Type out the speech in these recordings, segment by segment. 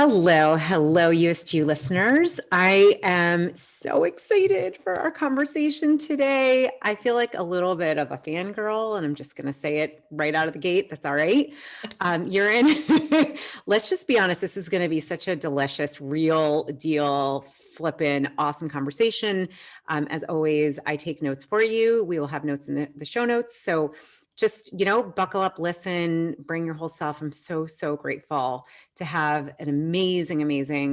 Hello, Youest You listeners. I am so excited for our conversation today. I feel like a little bit of a fangirl, and I'm just going to say it right out of the gate. That's all right. You're in. Let's just be honest. This is going to be such a delicious, real deal, flippin' awesome conversation. As always, I take notes for you. We will have notes in the show notes. So just, buckle up, listen, bring your whole self. I'm so grateful to have an amazing,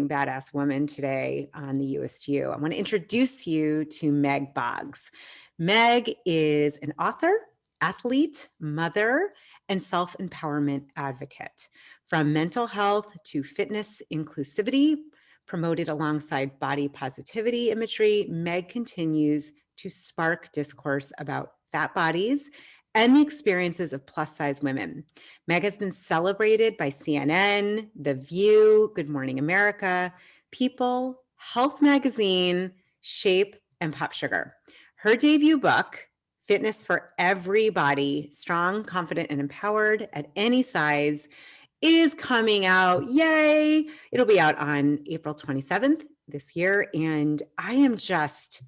badass woman today on the You-est You. I want to introduce you to Meg Boggs. Meg is an author, athlete, mother, and self-empowerment advocate. From mental health to fitness inclusivity, promoted alongside body positivity imagery, Meg continues to spark discourse about fat bodies and the experiences of plus-size women. Meg has been celebrated by CNN, The View, Good Morning America, People, Health Magazine, Shape, and PopSugar. Her debut book, Fitness for Everybody, Strong, Confident, and Empowered at Any Size, is coming out. Yay! It'll be out on April 27th this year, and I am just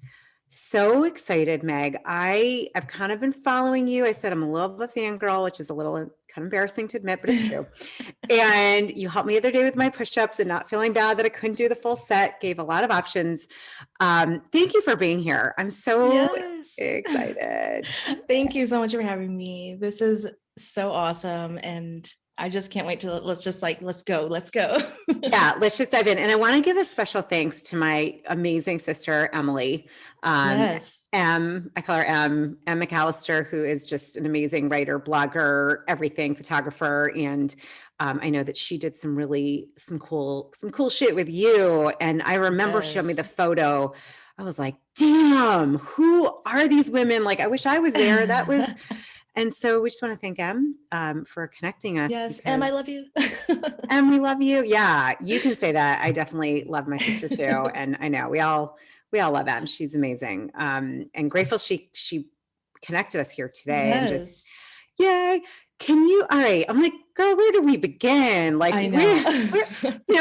so excited, Meg. I've kind of been following you. I said I'm a little bit of a fangirl, which is a little kind of embarrassing to admit, but it's true. And you helped me the other day with my push-ups and not feeling bad that I couldn't do the full set, gave a lot of options. Thank you for being here. I'm so excited. Thank you so much for having me. This is so awesome. And I just can't wait to let's go. Yeah, let's just dive in. And I want to give a special thanks to my amazing sister, Emily. Yes. I call her M McAllister, who is just an amazing writer, blogger, everything, photographer. And I know that she did some cool shit with you. And I remember she showed me the photo. I was like, damn, who are these women? Like, I wish I was there. And so we just want to thank Em for connecting us. Yes, Em, I love you. Em, we love you. Yeah, you can say that. I definitely love my sister too. And I know we all love Em. She's amazing. And grateful she connected us here today. Yes. And just, yay. All right. I'm like, girl, where do we begin? Like, I know.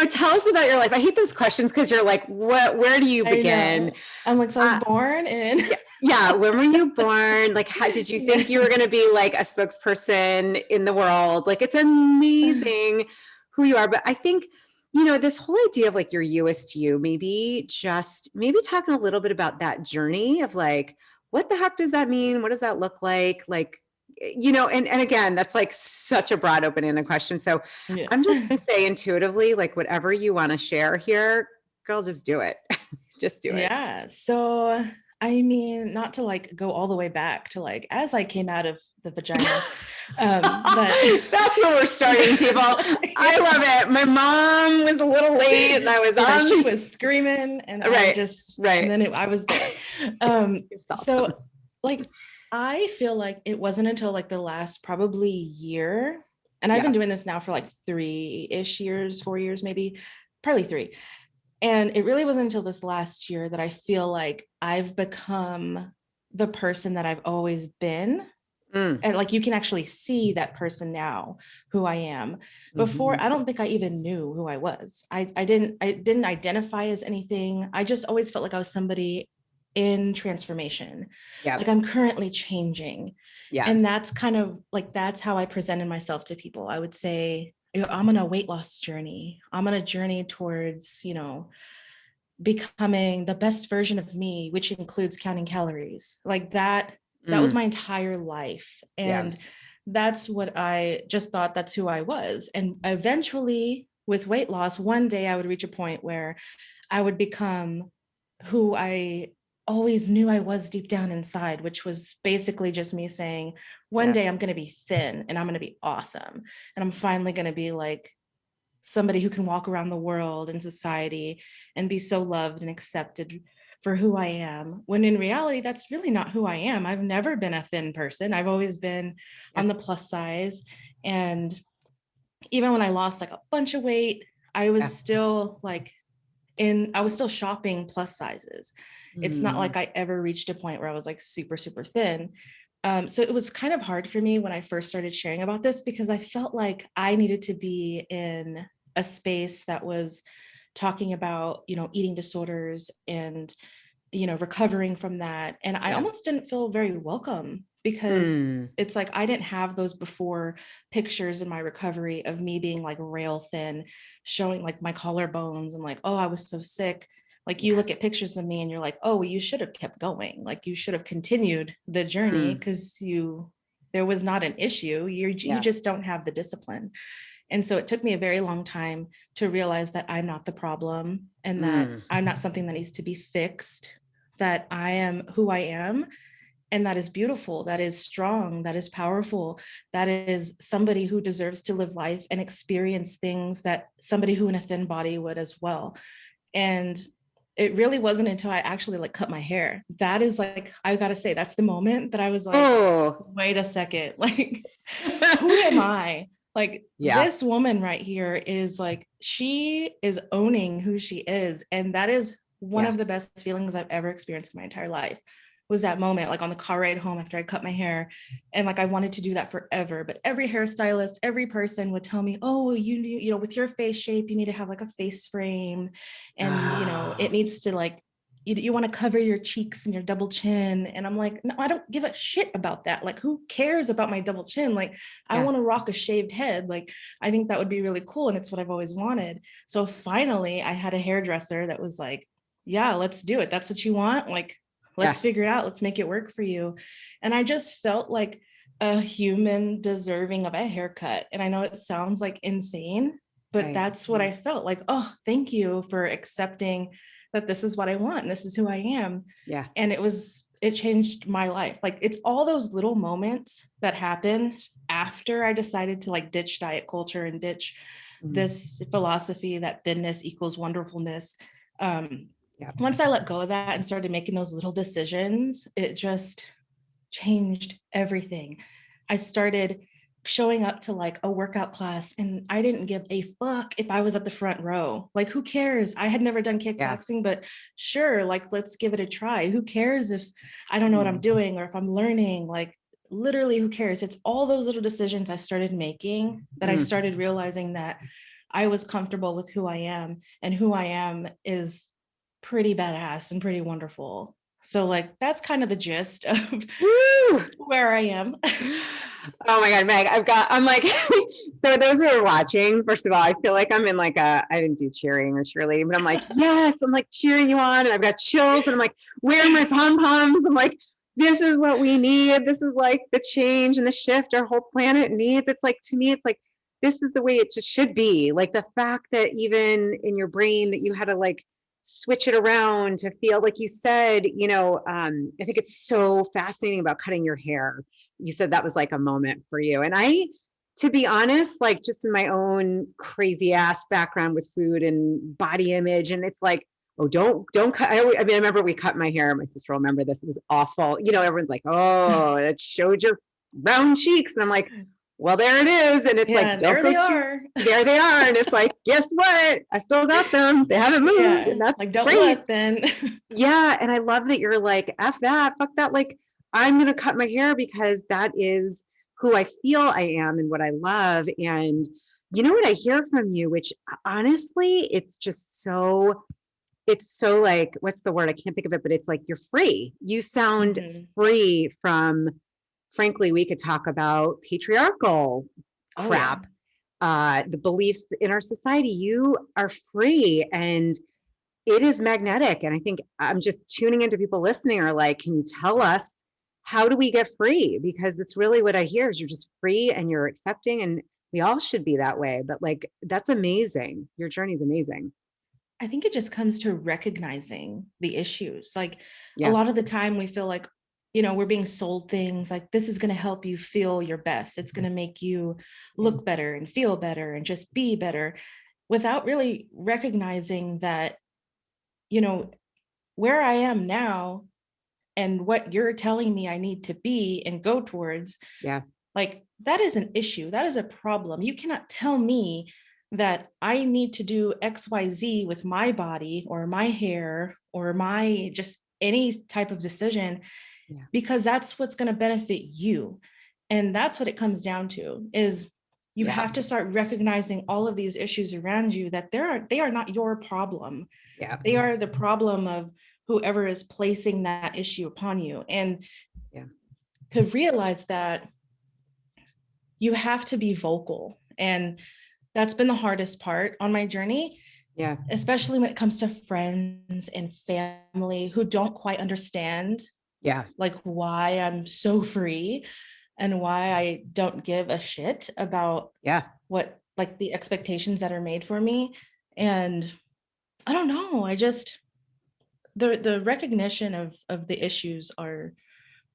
Tell us about your life. I hate those questions because you're like, where do you begin? I'm like, so I was born in. Yeah. When were you born? Like, how did you think you were going to be like a spokesperson in the world? Like, it's amazing who you are. But I think, this whole idea of like your You-est You, maybe talking a little bit about that journey of like, what the heck does that mean? What does that look like? Like, and again, that's like such a broad open-ended question. So I'm just going to say intuitively, like whatever you want to share here, girl, just do it. Just do it. Yeah. So, I mean, not to like go all the way back to like, as I came out of the vagina. But that's where we're starting, people. I love it. My mom was a little late and I was she was screaming and and then I was there. Awesome. So like, I feel like it wasn't until like the last probably year, and I've been doing this now for like 3-ish years, 4 years, maybe, probably 3. And it really wasn't until this last year that I feel like I've become the person that I've always been. And like, you can actually see that person now, who I am. Before, I don't think I even knew who I was. I didn't identify as anything. I just always felt like I was somebody in transformation. Like, I'm currently changing. And that's kind of like, that's how I presented myself to people. I would say, I'm on a weight loss journey. I'm on a journey towards, becoming the best version of me, which includes counting calories. Like that was my entire life. And that's what I just thought, that's who I was. And eventually with weight loss, one day I would reach a point where I would become who I always knew I was deep down inside, which was basically just me saying, one day I'm going to be thin and I'm going to be awesome. And I'm finally going to be like somebody who can walk around the world and society and be so loved and accepted for who I am. When in reality, that's really not who I am. I've never been a thin person. I've always been on the plus size. And even when I lost like a bunch of weight, I was still like, I was still shopping plus sizes. It's not like I ever reached a point where I was like super thin. So it was kind of hard for me when I first started sharing about this, because I felt like I needed to be in a space that was talking about, eating disorders and, recovering from that. And I almost didn't feel very welcome because it's like, I didn't have those before pictures in my recovery of me being like rail thin, showing like my collarbones and like, oh, I was so sick. Like you look at pictures of me and you're like, oh, well, you should have kept going. Like you should have continued the journey because there was not an issue. You just don't have the discipline. And so it took me a very long time to realize that I'm not the problem and that I'm not something that needs to be fixed, that I am who I am. And that is beautiful, that is strong, that is powerful, that is somebody who deserves to live life and experience things that somebody who in a thin body would as well. And it really wasn't until I actually like cut my hair. That is like, I gotta say, that's the moment that I was like, wait a second, like, who am I? Like this woman right here is like, she is owning who she is. And that is one of the best feelings I've ever experienced in my entire life, was that moment, like on the car ride home after I cut my hair. And like, I wanted to do that forever, but every hairstylist, every person would tell me, oh, you know, with your face shape, you need to have like a face frame. And, it needs to like, you want to cover your cheeks and your double chin. And I'm like, no, I don't give a shit about that. Like, who cares about my double chin? Like, I want to rock a shaved head. Like, I think that would be really cool. And it's what I've always wanted. So finally I had a hairdresser that was like, yeah, let's do it. That's what you want. Like, let's figure it out. Let's make it work for you. And I just felt like a human deserving of a haircut. And I know it sounds like insane, but that's what I felt like. Oh, thank you for accepting that this is what I want and this is who I am. Yeah. And it changed my life. Like, it's all those little moments that happen after I decided to like ditch diet culture and ditch this philosophy that thinness equals wonderfulness. Once I let go of that and started making those little decisions, it just changed everything. I started showing up to like a workout class and I didn't give a fuck if I was at the front row. Like, who cares? I had never done kickboxing, but sure, like, let's give it a try. Who cares if I don't know what I'm doing or if I'm learning? Like, literally, who cares? It's all those little decisions I started making that I started realizing that I was comfortable with who I am, and who I am is pretty badass and pretty wonderful. So like, that's kind of the gist of where I am. Oh my God, Meg, I'm like, so those who are watching, first of all, I feel like I'm in like I didn't do cheering or cheerleading, but I'm like, yes, I'm like cheering you on and I've got chills and I'm like, where are my pom-poms? I'm like, this is what we need. This is like the change and the shift our whole planet needs. It's like, to me, it's like, this is the way it just should be. Like the fact that even in your brain that you had to like switch it around to feel like you said, I think it's so fascinating about cutting your hair. You said that was like a moment for you. And to be honest, like just in my own crazy ass background with food and body image, and it's like, oh, don't cut. I remember we cut my hair. My sister will remember this. It was awful. Everyone's like, oh, it showed your round cheeks. And I'm like, well, there it is. And it's like, there they are. There they are. And it's like, guess what? I still got them. They haven't moved. Yeah. And that's like, don't great. look then. Yeah. And I love that you're like, F that, fuck that. Like, I'm going to cut my hair because that is who I feel I am and what I love. And you know what I hear from you, which honestly, it's so like, what's the word? I can't think of it, but it's like, you're free. You sound free from, frankly, we could talk about patriarchal crap, the beliefs in our society. You are free and it is magnetic. And I think I'm just tuning into people listening are like, can you tell us, how do we get free? Because it's really what I hear is you're just free and you're accepting, and we all should be that way. But like, that's amazing. Your journey is amazing. I think it just comes to recognizing the issues. Like a lot of the time we feel like, we're being sold things like, this is going to help you feel your best. It's going to make you look better and feel better and just be better, without really recognizing that, where I am now and what you're telling me I need to be and go towards. Yeah. Like, that is an issue. That is a problem. You cannot tell me that I need to do XYZ with my body or my hair or my just any type of decision, because that's what's going to benefit you. And that's what it comes down to, is you have to start recognizing all of these issues around you, that they are not your problem. Yeah. They are the problem of whoever is placing that issue upon you. And to realize that you have to be vocal. And that's been the hardest part on my journey. Yeah. Especially when it comes to friends and family who don't quite understand like why I'm so free and why I don't give a shit about what like the expectations that are made for me. And I don't know, I just the recognition of the issues are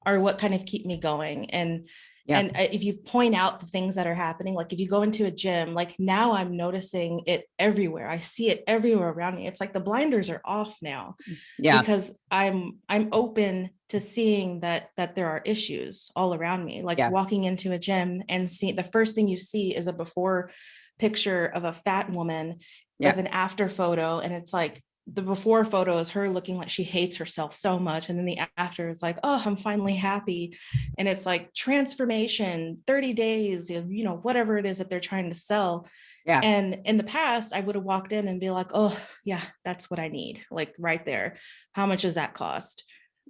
what kind of keep me going. And if you point out the things that are happening, like if you go into a gym, like now I'm noticing it everywhere. I see it everywhere around me. It's like the blinders are off now because I'm open to seeing that there are issues all around me. Like walking into a gym and see the first thing you see is a before picture of a fat woman with an after photo. And it's like, the before photo is her looking like she hates herself so much. And then the after is like, oh, I'm finally happy. And it's like transformation, 30 days, you know, whatever it is that they're trying to sell. And in the past, I would have walked in and be like, oh, yeah, that's what I need. Like right there. How much does that cost?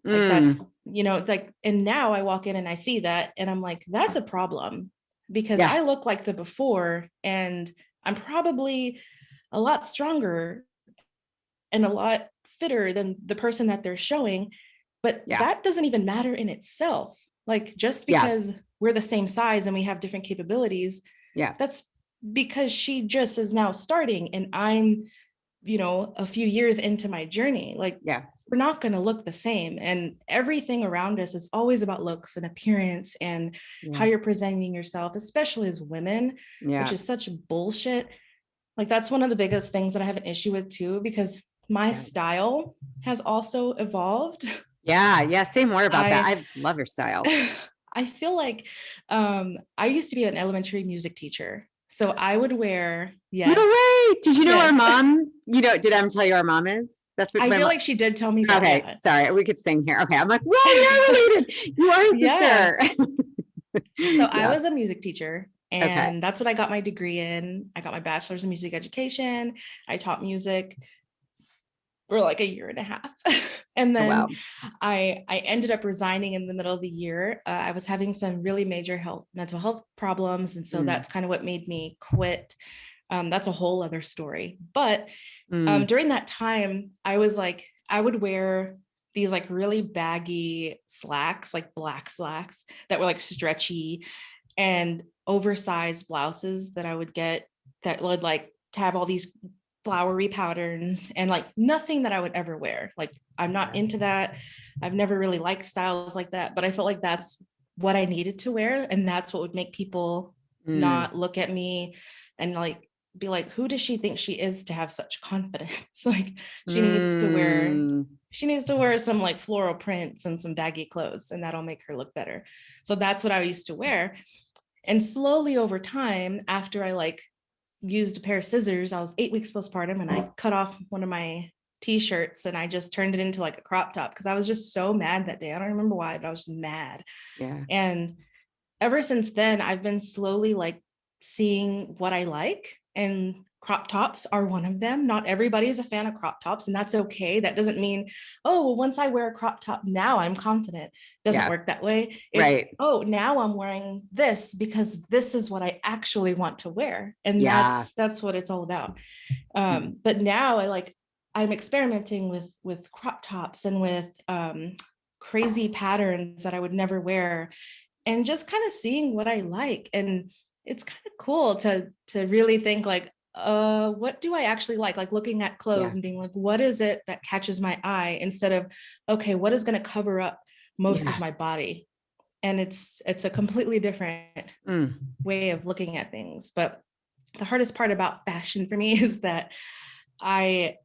Like that's, you know, like, and now I walk in and I see that and I'm like, that's a problem because I look like the before and I'm probably a lot stronger and a lot fitter than the person that they're showing. But that doesn't even matter in itself. Like just because we're the same size and we have different capabilities, that's because she just is now starting and I'm, you know, a few years into my journey. Like we're not going to look the same. And everything around us is always about looks and appearance and how you're presenting yourself, especially as women, which is such bullshit. Like that's one of the biggest things that I have an issue with too, because my style has also evolved. Say more about that. I love your style. I feel like I used to be an elementary music teacher. So I would wear, No way. Did you know our mom, you know, did I tell you our mom is? That's what I feel like she did tell me that. Okay, sorry, we could sing here. Okay, I'm like, whoa, we are related. You are a sister. So I was a music teacher and that's what I got my degree in. I got my bachelor's in music education. I taught music for like a year and a half. And then I ended up resigning in the middle of the year. I was having some really major mental health problems. And so that's kind of what made me quit. That's a whole other story. But during that time, I was like, I would wear these like really baggy slacks, like black slacks that were like stretchy and oversized blouses that I would get that would like have all these flowery patterns and like nothing that I would ever wear. Like I'm not into that. I've never really liked styles like that, but I felt like that's what I needed to wear. And that's what would make people not look at me and like be like, who does she think she is to have such confidence? Like she needs to wear some like floral prints and some baggy clothes and that'll make her look better. So that's what I used to wear. And slowly over time, after I like used a pair of scissors, I was 8 weeks postpartum and I cut off one of my t-shirts and I just turned it into like a crop top because I was just so mad that day. I don't remember why, but I was mad. And ever since then, I've been slowly like seeing what I like, and crop tops are one of them. Not everybody is a fan of crop tops, and that's okay. That doesn't mean, oh, well, once I wear a crop top, now I'm confident. It doesn't work that way. It's, oh, now I'm wearing this because this is what I actually want to wear. And that's what it's all about. But now I'm experimenting with crop tops and with crazy patterns that I would never wear, and just kind of seeing what I like. And it's kind of cool to really think like, what do I actually like looking at clothes and being like, what is it that catches my eye, instead of, okay, what is going to cover up most of my body? And it's a completely different way of looking at things. But the hardest part about fashion for me is that I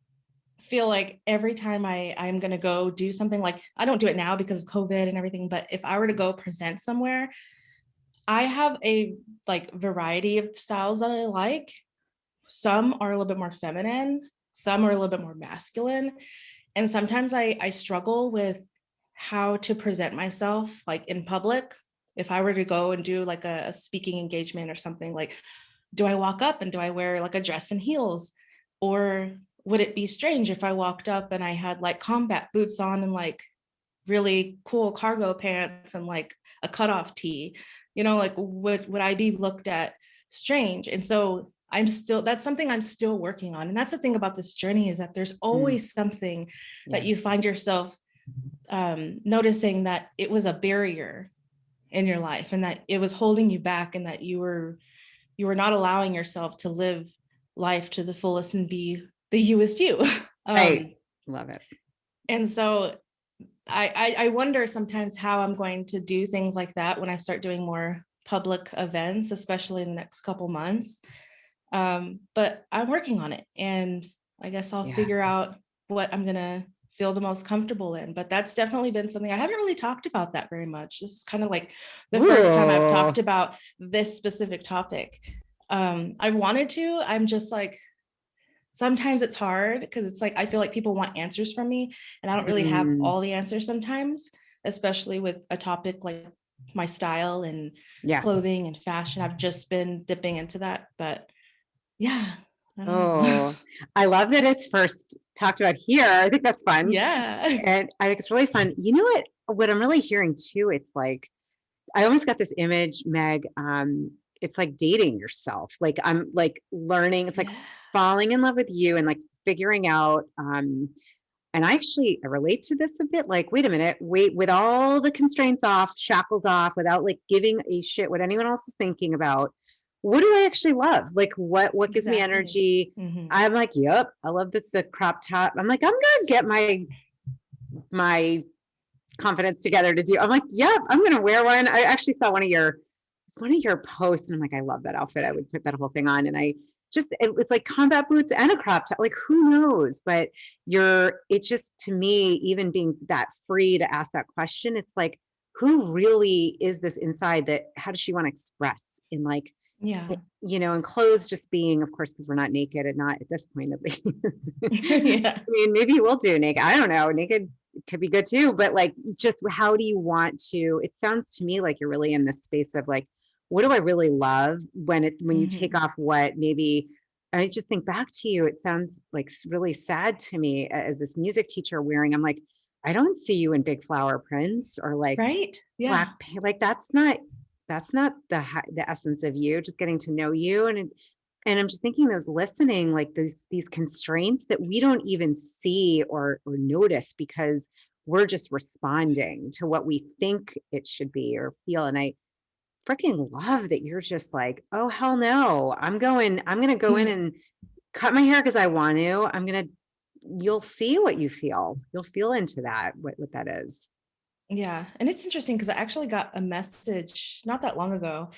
feel like every time I'm going to go do something, like I don't do it now because of COVID and everything, but if I were to go present somewhere, I have a like variety of styles that I like. Some are a little bit more feminine, some are a little bit more masculine. And sometimes I struggle with how to present myself like in public if I were to go and do like a speaking engagement or something, like, do I walk up and do I wear like a dress and heels? Or would it be strange if I walked up and I had like combat boots on and like really cool cargo pants and like a cutoff tee? Like would I be looked at strange? And so that's something I'm still working on. And that's the thing about this journey, is that there's always something that you find yourself noticing that it was a barrier in your life, and that it was holding you back, and that you were not allowing yourself to live life to the fullest and be the Youest You. I love it. And so I wonder sometimes how I'm going to do things like that when I start doing more public events, especially in the next couple months. But I'm working on it, and I guess I'll figure out what I'm going to feel the most comfortable in. But that's definitely been something I haven't really talked about that very much. This is kind of like the first time I've talked about this specific topic. I wanted to, I'm just like, sometimes it's hard because it's like, I feel like people want answers from me, and I don't really have all the answers sometimes, especially with a topic like my style and clothing and fashion. I've just been dipping into that, but yeah. I love that it's first talked about here. I think that's fun. Yeah. And I think it's really fun. You know what I'm really hearing too, it's like, I almost got this image, Meg. It's like dating yourself. Like I'm like learning, it's like falling in love with you and like figuring out, and I relate to this a bit. Like, wait a minute, with all the constraints off, shackles off, without like giving a shit what anyone else is thinking about, what do I actually love? Like what gives me energy? I'm like, yep, I love the crop top. I'm like, I'm gonna get my confidence together to do. I'm like, yep, I'm gonna wear one. I actually saw one of your posts, and I'm like, I love that outfit. I would put that whole thing on. And it's like combat boots and a crop top. Like, who knows? But it just, to me, even being that free to ask that question, it's like, who really is this inside? That how does she want to express in like, and clothes just being, of course, because we're not naked, and not at this point at least. I mean, maybe we'll do naked. I don't know. Naked could be good too, but like, just how do you want to? It sounds to me like you're really in this space of like, what do I really love when you take off what maybe. I just think back to you. It sounds like really sad to me as this music teacher wearing. I'm like, I don't see you in big flower prints or like black. Like that's not the essence of you. Just getting to know you, and I'm just thinking, those listening, like these constraints that we don't even see or notice because we're just responding to what we think it should be or feel. And I freaking love that you're just like, oh, hell no, I'm going to go in and cut my hair because I want to. You'll see what you feel. You'll feel into that, what that is. Yeah. And it's interesting because I actually got a message not that long ago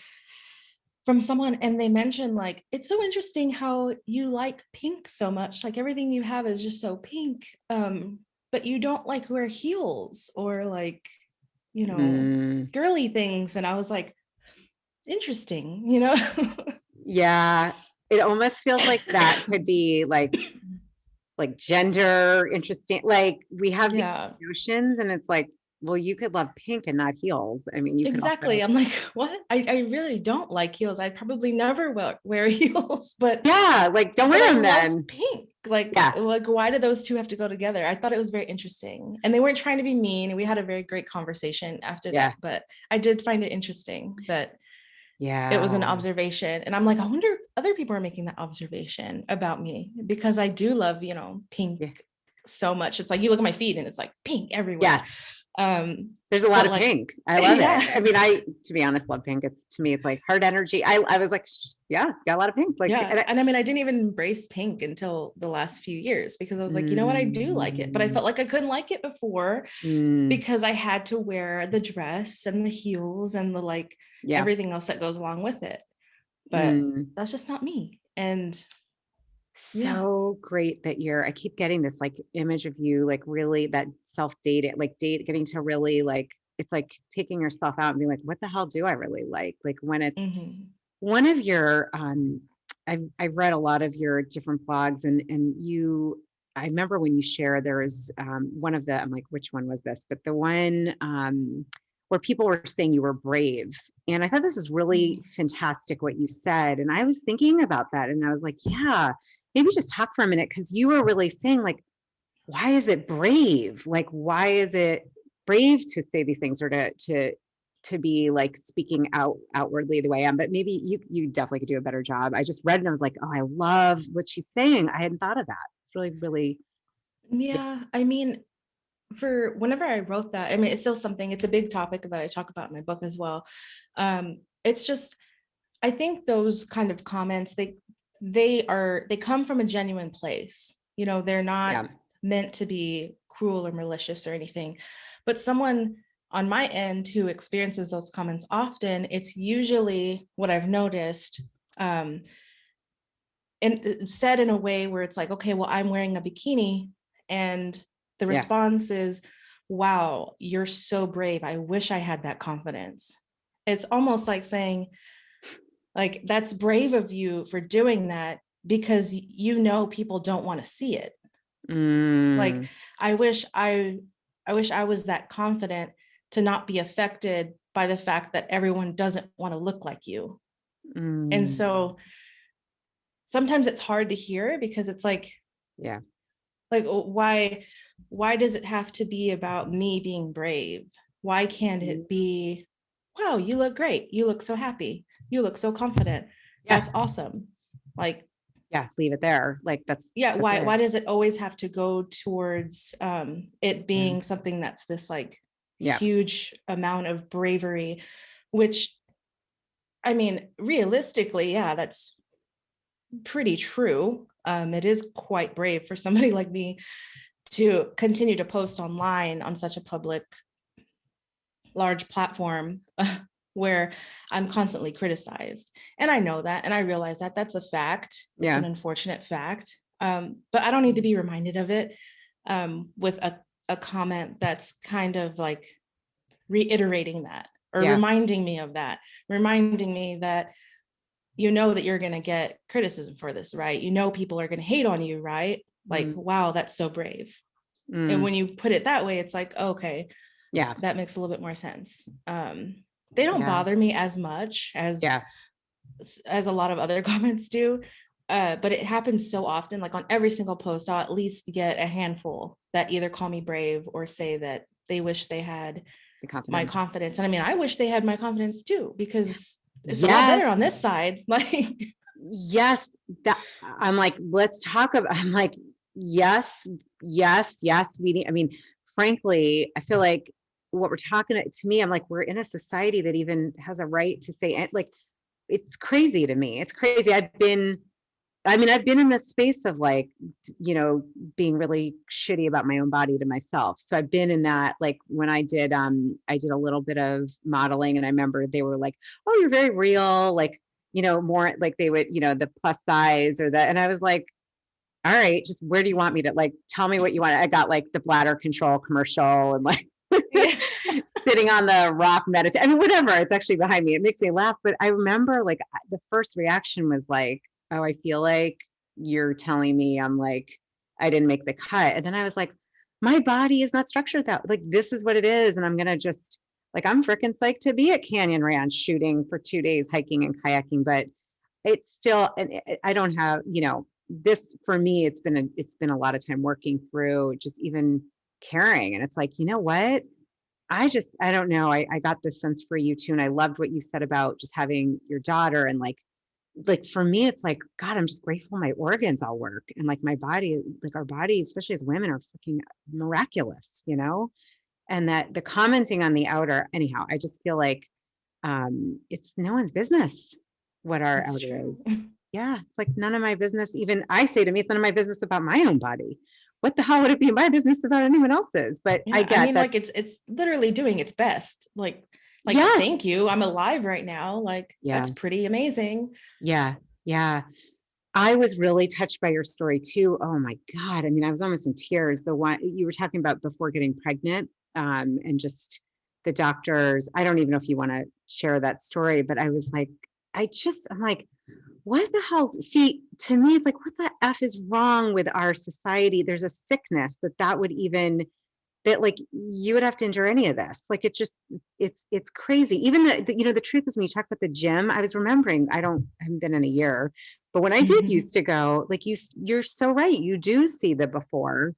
from someone, and they mentioned like, it's so interesting how you like pink so much. Like everything you have is just so pink. But you don't like wear heels or like, girly things. And I was like, interesting, Yeah. It almost feels like that could be like gender interesting. Like we have these notions, and it's like, well, you could love pink and not heels. I mean, you exactly. could I'm like, what? I really don't like heels. I'd probably never wear heels, but like don't wear them then. Pink. Like why do those two have to go together? I thought it was very interesting, and they weren't trying to be mean. We had a very great conversation after that, but I did find it interesting that it was an observation. And I'm like, I wonder if other people are making that observation about me, because I do love, pink so much. It's like, you look at my feet and it's like pink everywhere. There's a lot of pink. I love it. I mean, to be honest, love pink. To me, it's like heart energy. I was like, got a lot of pink. Like, and I mean, I didn't even embrace pink until the last few years, because I was like, you know what? I do like it, but I felt like I couldn't like it before because I had to wear the dress and the heels and the everything else that goes along with it. But that's just not me. And so great that I keep getting this like image of you, like really that self-dating, getting to really like, it's like taking yourself out and being like, what the hell do I really like? Like when it's one of your, I've read a lot of your different blogs, and I remember when you share, there was one of the, I'm like, which one was this? But the one where people were saying you were brave. And I thought this was really fantastic what you said. And I was thinking about that, and I was like, yeah, maybe just talk for a minute, because you were really saying, like, why is it brave? Like, why is it brave to say these things, or to be like speaking outwardly the way I am? But maybe you definitely could do a better job. I just read and I was like, oh, I love what she's saying. I hadn't thought of that. It's really, really. Yeah, I mean, for whenever I wrote that, I mean, it's still something, it's a big topic that I talk about in my book as well. It's just, I think those kind of comments, they come from a genuine place. You know, they're not meant to be cruel or malicious or anything. But someone on my end who experiences those comments often, it's usually what I've noticed, and said in a way where it's like, okay, well, I'm wearing a bikini, and the response is, wow, you're so brave. I wish I had that confidence. It's almost like saying, like, that's brave of you for doing that, because you know people don't want to see it. Like, I wish I was that confident to not be affected by the fact that everyone doesn't want to look like you. And so sometimes it's hard to hear, because it's like, like, why does it have to be about me being brave? Why can't it be, wow, you look great, you look so happy, you look so confident, that's awesome? Like, leave it there. Like, that's why does it always have to go towards it being something that's this like huge amount of bravery, which, I mean, realistically, that's pretty true. It is quite brave for somebody like me to continue to post online on such a public, large platform where I'm constantly criticized. And I know that, and I realize that that's a fact. It's an unfortunate fact. But I don't need to be reminded of it with a comment that's kind of like reiterating that, or reminding me of that, reminding me that, you know, that you're going to get criticism for this, right? You know, people are going to hate on you, right? Like, wow, that's so brave. And when you put it that way, it's like, okay, that makes a little bit more sense. They don't bother me as much as a lot of other comments do. But it happens so often, like on every single post, I'll at least get a handful that either call me brave or say that they wish they had my confidence. And I mean, I wish they had my confidence too, because it's a lot better on this side. Like, that I'm like, let's talk about, I'm like, yes, we need, I mean, frankly, I feel like what we're talking to me, I'm like, we're in a society that even has a right to say, like, it's crazy to me. It's crazy. I've been in this space of like, you know, being really shitty about my own body to myself. So I've been in that, like when I did a little bit of modeling, and I remember they were like, oh, you're very real. Like, you know, more like they would, you know, the plus size or and I was like, all right, just where do you want me to, like, tell me what you want. I got like the bladder control commercial and like sitting on the rock meditate. I mean, whatever, it's actually behind me. It makes me laugh. But I remember like the first reaction was like, oh, I feel like you're telling me I'm like, I didn't make the cut. And then I was like, my body is not structured that, like, this is what it is. And I'm going to just, like, I'm freaking psyched to be at Canyon Ranch shooting for 2 days, hiking and kayaking. But it's still, and I don't have, you know, this for me, it's been a lot of time working through just even caring. And it's like, you know what? I don't know. I got this sense for you too. And I loved what you said about just having your daughter, and like for me, it's like, God, I'm just grateful my organs all work. And like my body, like our bodies, especially as women, are freaking miraculous, you know? And that the commenting on the outer, anyhow, I just feel like it's no one's business what our that's outer true. is. Yeah. It's like none of my business. Even I say to me, it's none of my business about my own body. What the hell would it be my business about anyone else's? But I get, I mean, like, it's literally doing its best. Like, yes. Thank you. I'm alive right now. Like, that's pretty amazing. Yeah. Yeah. I was really touched by your story too. Oh my God. I mean, I was almost in tears. The one you were talking about before getting pregnant, and just the doctors. I don't even know if you want to share that story, but I was like, I'm like, what the hell? See, to me, it's like, what the F is wrong with our society? There's a sickness that would even that like you would have to endure any of this. Like it just, it's crazy. Even the truth is when you talk about the gym, I was remembering, I haven't been in a year, but when I did used to go, like you're so right. You do see the before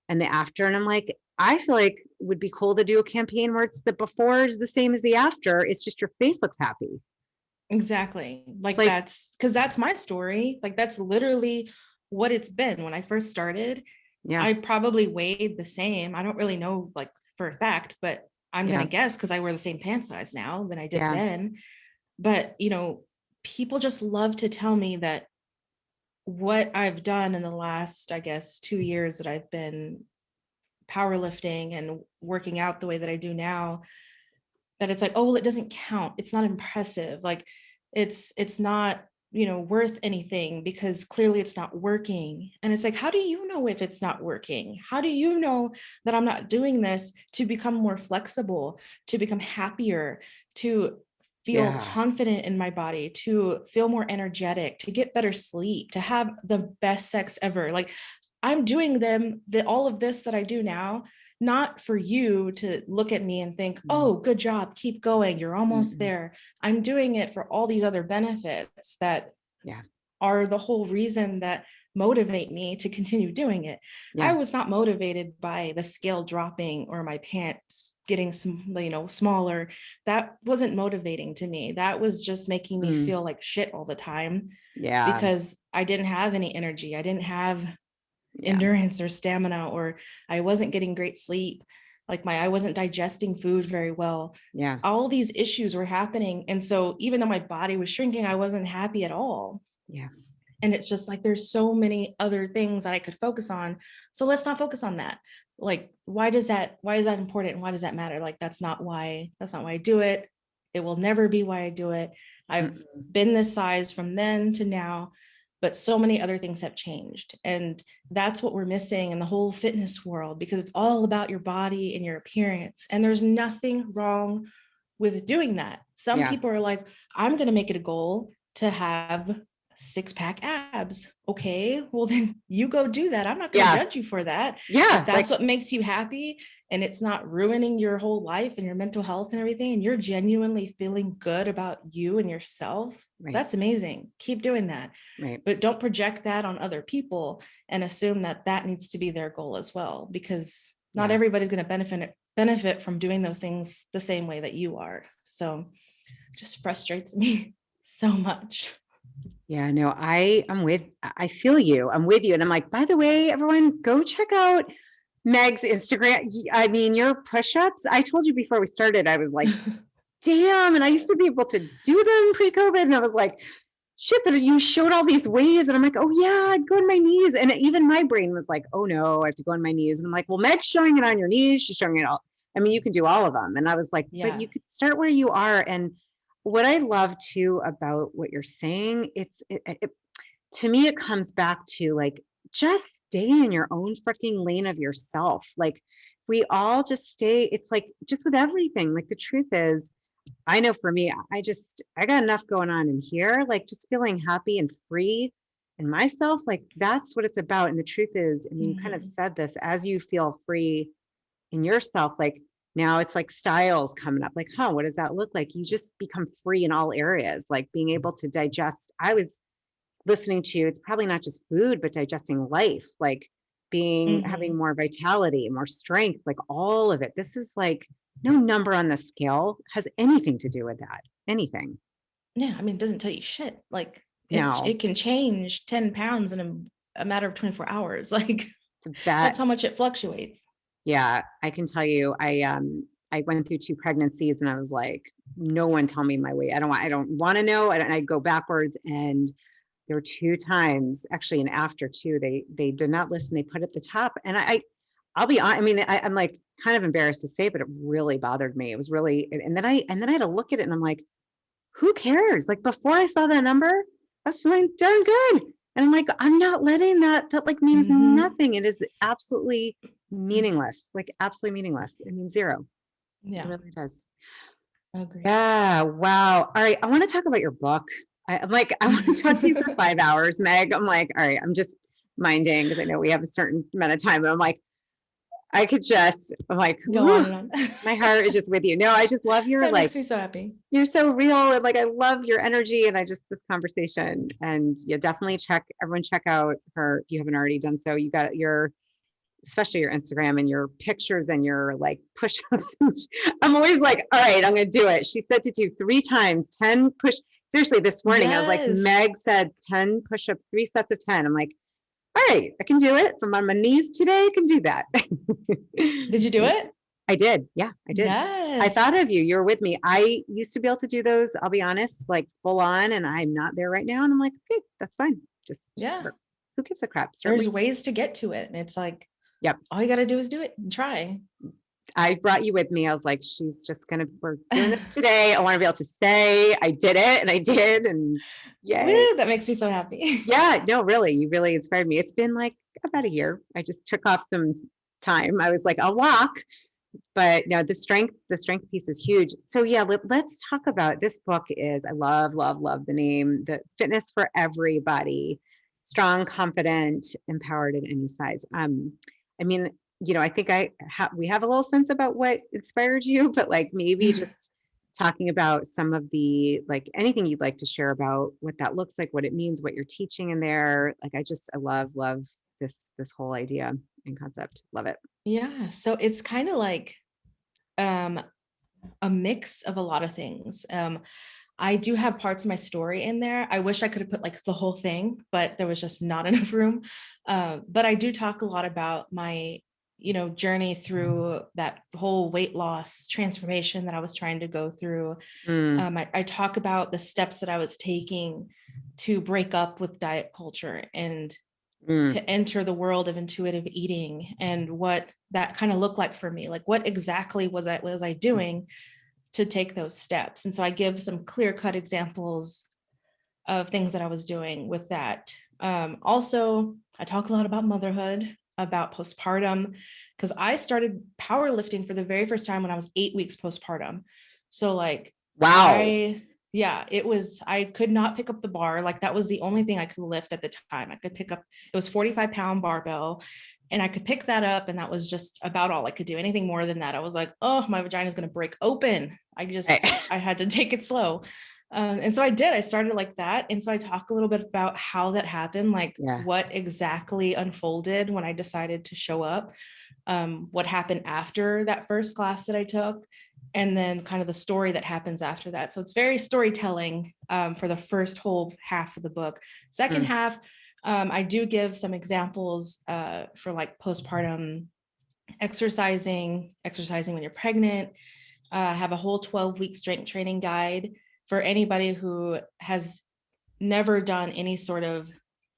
and the after. And I'm like, I feel like it would be cool to do a campaign where it's the before is the same as the after. It's just your face looks happy. Exactly. Like Like, that's my story. Like that's literally what it's been. When I first started, yeah, I probably weighed the same. I don't really know like for a fact, but I'm yeah, gonna guess because I wear the same pant size now than I did yeah, then. But people just love to tell me that what I've done in the last, I guess, 2 years that I've been powerlifting and working out the way that I do now, that it's like, oh, well, it doesn't count. It's not impressive. Like it's not, worth anything because clearly it's not working. And it's like, how do you know if it's not working? How do you know that I'm not doing this to become more flexible, to become happier, to feel yeah, confident in my body, to feel more energetic, to get better sleep, to have the best sex ever? Like I'm doing all of this that I do now, not for you to look at me and think, oh, good job, keep going, you're almost mm-mm. there. I'm doing it for all these other benefits that Yeah, are the whole reason that motivate me to continue doing it. I yeah, was not motivated by the scale dropping or my pants getting smaller. That wasn't motivating to me. That was just making me mm, feel like shit all the time yeah, because I didn't have any energy. I didn't have yeah, endurance or stamina, or I wasn't getting great sleep. Like I wasn't digesting food very well. yeah, All these issues were happening. And so even though my body was shrinking, I wasn't happy at all. yeah. And it's just like, there's so many other things that I could focus on. So let's not focus on that. Like, why is that important? And why does that matter? Like, that's not why I do it. It will never be why I do it. I've Mm-mm. been this size from then to now, but so many other things have changed. And that's what we're missing in the whole fitness world, because it's all about your body and your appearance. And there's nothing wrong with doing that. Some Yeah, people are like, I'm going to make it a goal to have 6-pack abs. Okay, well then you go do that. I'm not going to yeah, judge you for that. If yeah. that's Like, what makes you happy and it's not ruining your whole life and your mental health and everything, and you're genuinely feeling good about you and yourself, right, that's amazing. Keep doing that. right. But don't project that on other people and assume that that needs to be their goal as well, because not Yeah, everybody's going to benefit from doing those things the same way that you are. So it just frustrates me so much. yeah. No, I feel you. I'm with you. And I'm like, by the way, everyone, go check out Meg's Instagram. I mean, your push-ups. I told you before we started, I was like, damn. And I used to be able to do them pre-COVID. And I was like, shit, but you showed all these ways. And I'm like, oh yeah, I'd go on my knees. And even my brain was like, oh no, I have to go on my knees. And I'm like, well, Meg's showing it on your knees. She's showing it all. I mean, you can do all of them. And I was like, but Yeah. you could start where you are. And what I love too about what you're saying, to me, it comes back to like, just stay in your own freaking lane of yourself. Like, if we all just stay, it's like just with everything. Like, the truth is, I know for me, I got enough going on in here, like just feeling happy and free in myself. Like, that's what it's about. And the truth is, I mean, you kind of Mhm. said this, as you feel free in yourself, like now it's like styles coming up, like, huh, what does that look like? You just become free in all areas, like being able to digest. I was listening to you, it's probably not just food, but digesting life, like having Mhm. more vitality, more strength, like all of it. This is like no number on the scale has anything to do with that. Anything. Yeah, I mean, it doesn't tell you shit. Like No, it can change 10 pounds in a matter of 24 hours. Like it's that. that's how much it fluctuates. Yeah, I can tell you, I went through 2 pregnancies and I was like, no one tell me my weight. I don't want to know. I go backwards. And there were 2 times actually, and after two, they did not listen. They put it at the top. And I'll be honest, I mean, I'm like kind of embarrassed to say, but it really bothered me. It was really, and then I had to look at it and I'm like, who cares? Like, before I saw that number, I was feeling darn good. And I'm like, I'm not letting that like means Mhm. nothing. It is absolutely meaningless, like absolutely meaningless. It means zero. It Yeah, really does. agreed. Yeah. Wow. All right. I want to talk about your book. I'm like, I want to talk to you for 5 hours, Meg. I'm like, all right, I'm just minding because I know we have a certain amount of time, but I'm like, I could just, I'm like, Go on and on. my heart is just with you. No, I just love your, That like, makes me so happy. you're so real. And like, I love your energy and I just, this conversation, and yeah, definitely everyone check out her. If you haven't already done so, you got especially your Instagram and your pictures and your like push-ups. I'm always like, all right, I'm going to do it. She said to do 3 times, 10 push. Seriously, this morning, I was like, Yes. Meg said 10 push-ups, 3 sets of 10. I'm like, all right, I can do it from on my knees today. I can do that. Did you do it? I did. Yeah, I did. I Yes. thought of you. You were with me. I used to be able to do those, I'll be honest, like full on, and I'm not there right now. And I'm like, okay, that's fine. Just Yeah. start. Who gives a crap? There's ways to get to it. And it's like, yep. All you got to do is do it and try. I brought you with me. I was like, we're doing this today. I want to be able to say I did it, and I did. And yay. Woo, that makes me so happy. Yeah, no, really. You really inspired me. It's been like about a year. I just took off some time. I was like, I'll walk. But no, the strength piece is huge. So yeah, let's talk about this book. I love the name, the Fitness for Everybody, strong, confident, empowered at any size. I mean, I think we have a little sense about what inspired you, but like maybe just talking about some of the, like anything you'd like to share about what that looks like, what it means, what you're teaching in there. Like, I love this whole idea and concept. Love it. Yeah. So it's kind of like a mix of a lot of things. I do have parts of my story in there. I wish I could have put like the whole thing, but there was just not enough room. But I do talk a lot about my, journey through that whole weight loss transformation that I was trying to go through. I talk about the steps that I was taking to break up with diet culture and to enter the world of intuitive eating, and what that kind of looked like for me. Like, what exactly was I doing to take those steps? And so I give some clear-cut examples of things that I was doing with that. Also, I talk a lot about motherhood, about postpartum, because I started powerlifting for the very first time when I was 8 weeks postpartum. So like, wow. I could not pick up the bar. Like, that was the only thing I could lift at the time. I could pick up, it was 45-pound barbell, and I could pick that up. And that was just about all I could do. Anything more than that, I was like, oh, my vagina is going to break open. I had to take it slow. And so I did. I started like that. And so I talk a little bit about how that happened, like what exactly unfolded when I decided to show up, what happened after that first class that I took, and then kind of the story that happens after that. So it's very storytelling for the first whole half of the book. Second half, I do give some examples for like postpartum exercising when you're pregnant. Have a whole 12-week strength training guide for anybody who has never done any sort of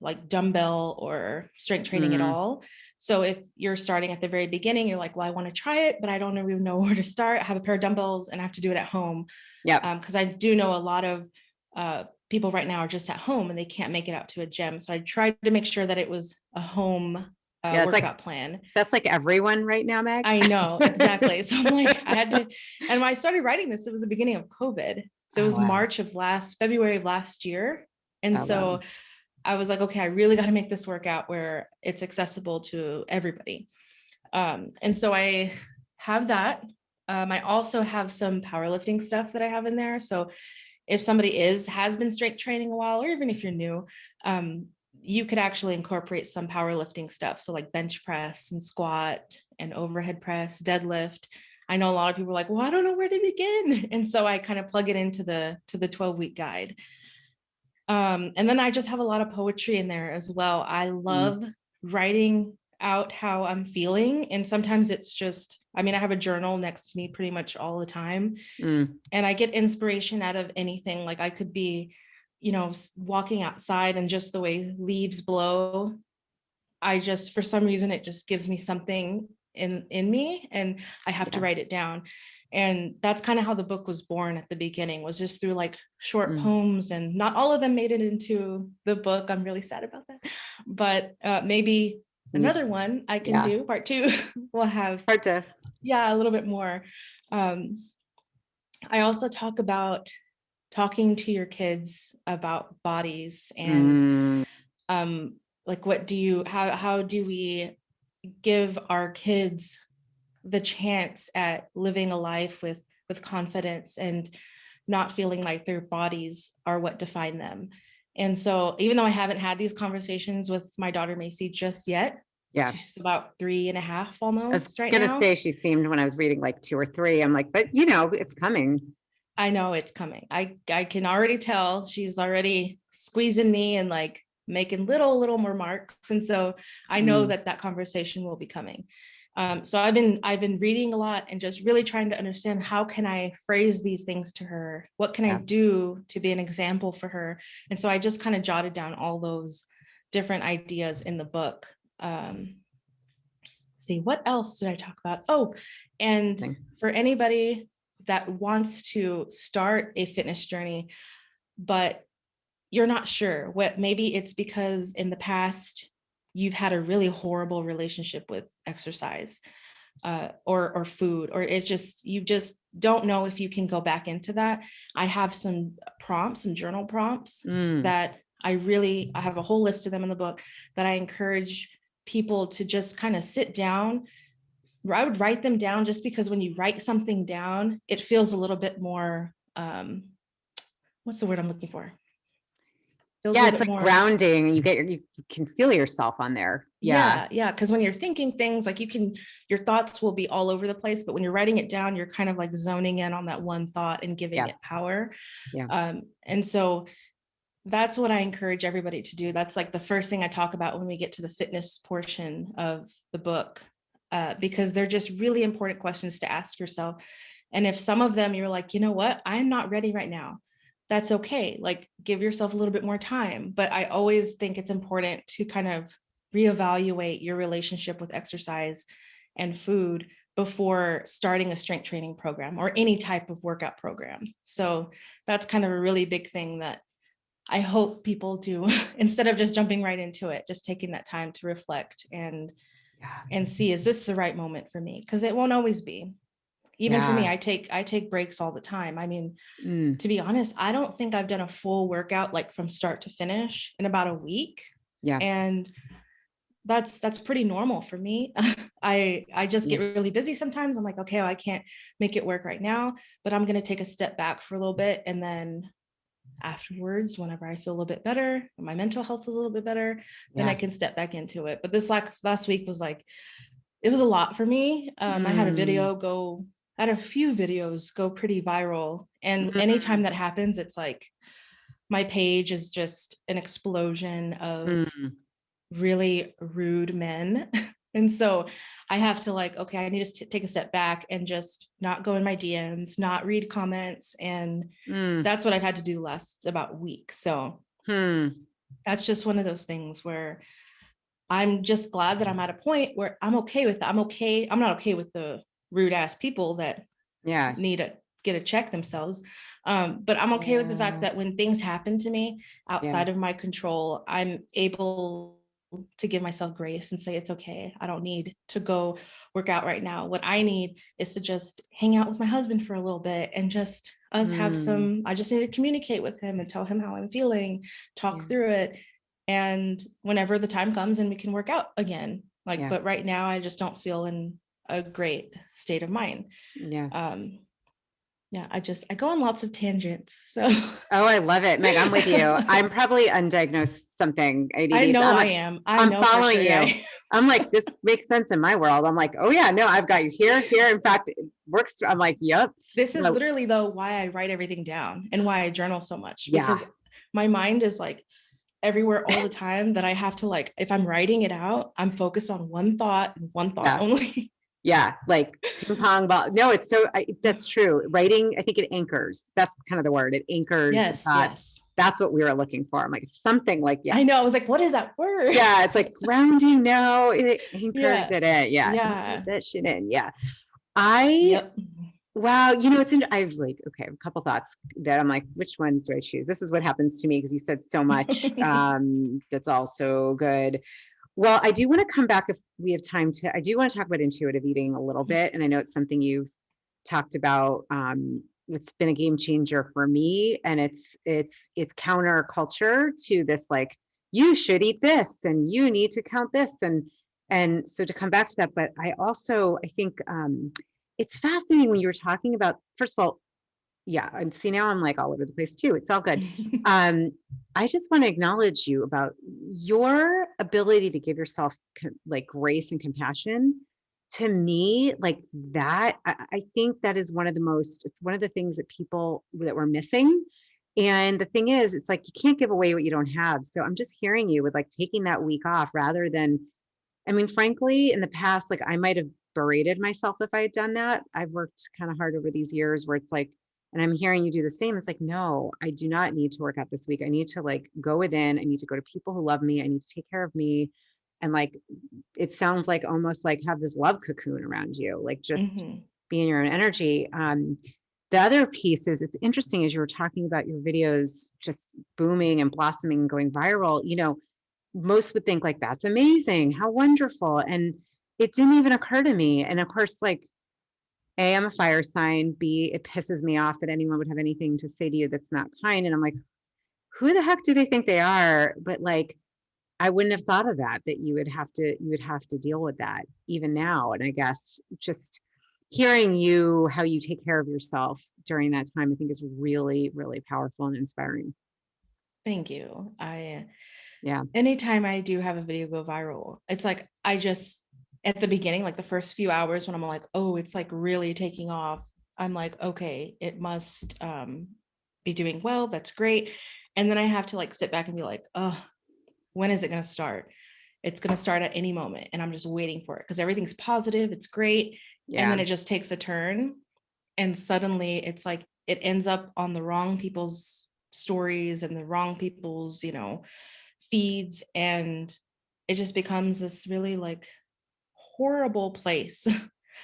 like dumbbell or strength training at all. So if you're starting at the very beginning, you're like, well, I want to try it, but I don't even know where to start. I have a pair of dumbbells and I have to do it at home. Yeah. Because I do know a lot of people right now are just at home and they can't make it out to a gym. So I tried to make sure that it was a home workout plan. That's like everyone right now, Meg. I know, exactly. So I'm like, I had to, and when I started writing this, it was the beginning of COVID. So it was February of last year. And I was like, okay, I really got to make this work out where it's accessible to everybody. And so I have that. I also have some powerlifting stuff that I have in there. So if somebody has been strength training a while, or even if you're new, you could actually incorporate some powerlifting stuff. So like bench press and squat and overhead press, deadlift. I know a lot of people are like, well, I don't know where to begin. And so I kind of plug it into the 12-week guide. And then I just have a lot of poetry in there as well. I love writing out how I'm feeling. And sometimes it's just, I have a journal next to me pretty much all the time. And I get inspiration out of anything. Like I could be, walking outside and just the way leaves blow, for some reason, it just gives me something in me, and I have to write it down. And that's kind of how the book was born at the beginning, was just through like short poems, and not all of them made it into the book. I'm really sad about that, but maybe another one I can do, part 2. We'll have part 2. Yeah, a little bit more. I also talk about talking to your kids about bodies and like, how do we give our kids the chance at living a life with confidence and not feeling like their bodies are what define them. And so even though I haven't had these conversations with my daughter Macy just yet, Yeah. she's about 3.5 I was almost right gonna now. say she seemed, when I was reading, like 2 or 3. I'm like, but you know, it's coming. I know it's coming. I can already tell she's already squeezing me and like making little more marks. And so I know that conversation will be coming. So I've been reading a lot and just really trying to understand, how can I phrase these things to her? What can I do to be an example for her? And so I just kind of jotted down all those different ideas in the book. See, what else did I talk about? Oh, and for anybody that wants to start a fitness journey, but you're not sure what, maybe it's because in the past you've had a really horrible relationship with exercise, or food, or it's just, you just don't know if you can go back into that. I have some prompts, some journal prompts that I have a whole list of them in the book that I encourage people to just kind of sit down. I would write them down, just because when you write something down, it feels a little bit more, what's the word I'm looking for? Yeah, it's like more grounding. You can feel yourself on there. Yeah. Because when you're thinking things, like your thoughts will be all over the place, but when you're writing it down, you're kind of like zoning in on that one thought and giving it power. And so that's what I encourage everybody to do. That's like the first thing I talk about when we get to the fitness portion of the book, because they're just really important questions to ask yourself. And if some of them you're like, you know what, I'm not ready right now, that's okay. Like, give yourself a little bit more time. But I always think it's important to kind of reevaluate your relationship with exercise and food before starting a strength training program or any type of workout program. So that's kind of a really big thing that I hope people do, instead of just jumping right into it, just taking that time to reflect and see, is this the right moment for me? Because it won't always be. Even for me, I take breaks all the time. I mean, to be honest, I don't think I've done a full workout like from start to finish in about a week. And that's pretty normal for me. I just get really busy sometimes. I'm like, okay, well, I can't make it work right now, but I'm going to take a step back for a little bit. And then afterwards, whenever I feel a little bit better, my mental health is a little bit better, then I can step back into it. But this last week was like, it was a lot for me. I had a few videos go pretty viral. And anytime that happens, it's like my page is just an explosion of really rude men. And so I have to like, okay, I need to take a step back and just not go in my DMs, not read comments. And that's what I've had to do the last about week. So that's just one of those things where I'm just glad that I'm at a point where I'm okay with that. I'm okay. I'm not okay with the rude ass people that need to get a check themselves. But I'm okay with the fact that when things happen to me outside of my control, I'm able to give myself grace and say, it's okay. I don't need to go work out right now. What I need is to just hang out with my husband for a little bit and just us have some, I just need to communicate with him and tell him how I'm feeling, talk through it. And whenever the time comes and we can work out again, like, but right now I just don't feel in a great state of mind. I go on lots of tangents. So oh, I love it, Meg. I'm with you. I'm probably undiagnosed something. ADD. I know I'm like, I am. I'm following you. I'm like, this makes sense in my world. I'm like, oh yeah, no, I've got you here. In fact, it works. I'm like, yep. This is literally though why I write everything down and why I journal so much, because my mind is like everywhere all the time, that I have to, like, if I'm writing it out, I'm focused on one thought only. Like ping pong ball. No, it's so, that's true. Writing, I think it anchors. That's kind of the word. It anchors the thought. That's what we were looking for. I'm like, it's something like, I know. I was like, what is that word? It's like grounding. No, it anchors it in. That shit in. Wow, you know, I've like, okay, a couple thoughts that I'm like, which ones do I choose? This is what happens to me because you said so much. That's also good. Well, I do want to come back if we have time to, I do want to talk about intuitive eating a little bit. And I know it's something you've talked about. It's been a game changer for me, and it's counterculture to this, like, you should eat this and you need to count this. And And so to come back to that, but I think it's fascinating when you were talking about, first of all, yeah, and see, now I'm like all over the place too. It's all good. I just want to acknowledge you about your ability to give yourself like grace and compassion. To me, like that, I think that is it's one of the things that people that we're missing. And the thing is, it's like you can't give away what you don't have. So I'm just hearing you with like taking that week off rather than, I mean, frankly, in the past, like I might have berated myself if I had done that. I've worked kind of hard over these years where it's like, and I'm hearing you do the same. It's like, no, I do not need to work out this week. I need to like go within. I need to go to people who love me. I need to take care of me. And like, it sounds like almost like have this love cocoon around you, like just Mhm. be in your own energy. The other piece is it's interesting as you were talking about your videos just booming and blossoming and going viral, most would think like, that's amazing. How wonderful. And it didn't even occur to me. And of course, like, A, I'm a fire sign. B, it pisses me off that anyone would have anything to say to you that's not kind. And I'm like, who the heck do they think they are? But like, I wouldn't have thought of that you would have to deal with that even now. And I guess just hearing how you take care of yourself during that time, I think is really, really powerful and inspiring. Thank you. Yeah. Anytime I do have a video go viral, it's like I just at the beginning, like the first few hours when I'm like, oh, it's like really taking off. I'm like, okay, it must be doing well. That's great. And then I have to like sit back and be like, oh, when is it going to start? It's going to start at any moment. And I'm just waiting for it because everything's positive. It's great. And Yeah. then it just takes a turn. And suddenly it's like it ends up on the wrong people's stories and the wrong people's, feeds. And it just becomes this really like horrible place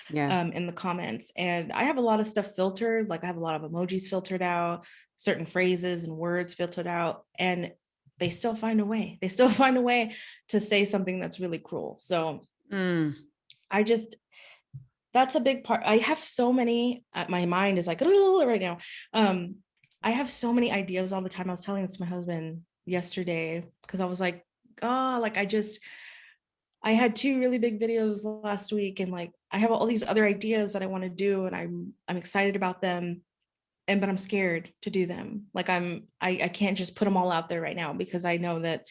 Yeah. in the comments. And I have a lot of stuff filtered, like I have a lot of emojis filtered out, certain phrases and words filtered out, and they still find a way. They still find a way to say something that's really cruel. So Mm, I just, that's a big part. I have so many, my mind is like right now. I have so many ideas all the time. I was telling this to my husband yesterday because I was like, oh, like I had two really big videos last week and like I have all these other ideas that I want to do and I'm excited about them but I'm scared to do them. Like I can't just put them all out there right now because I know that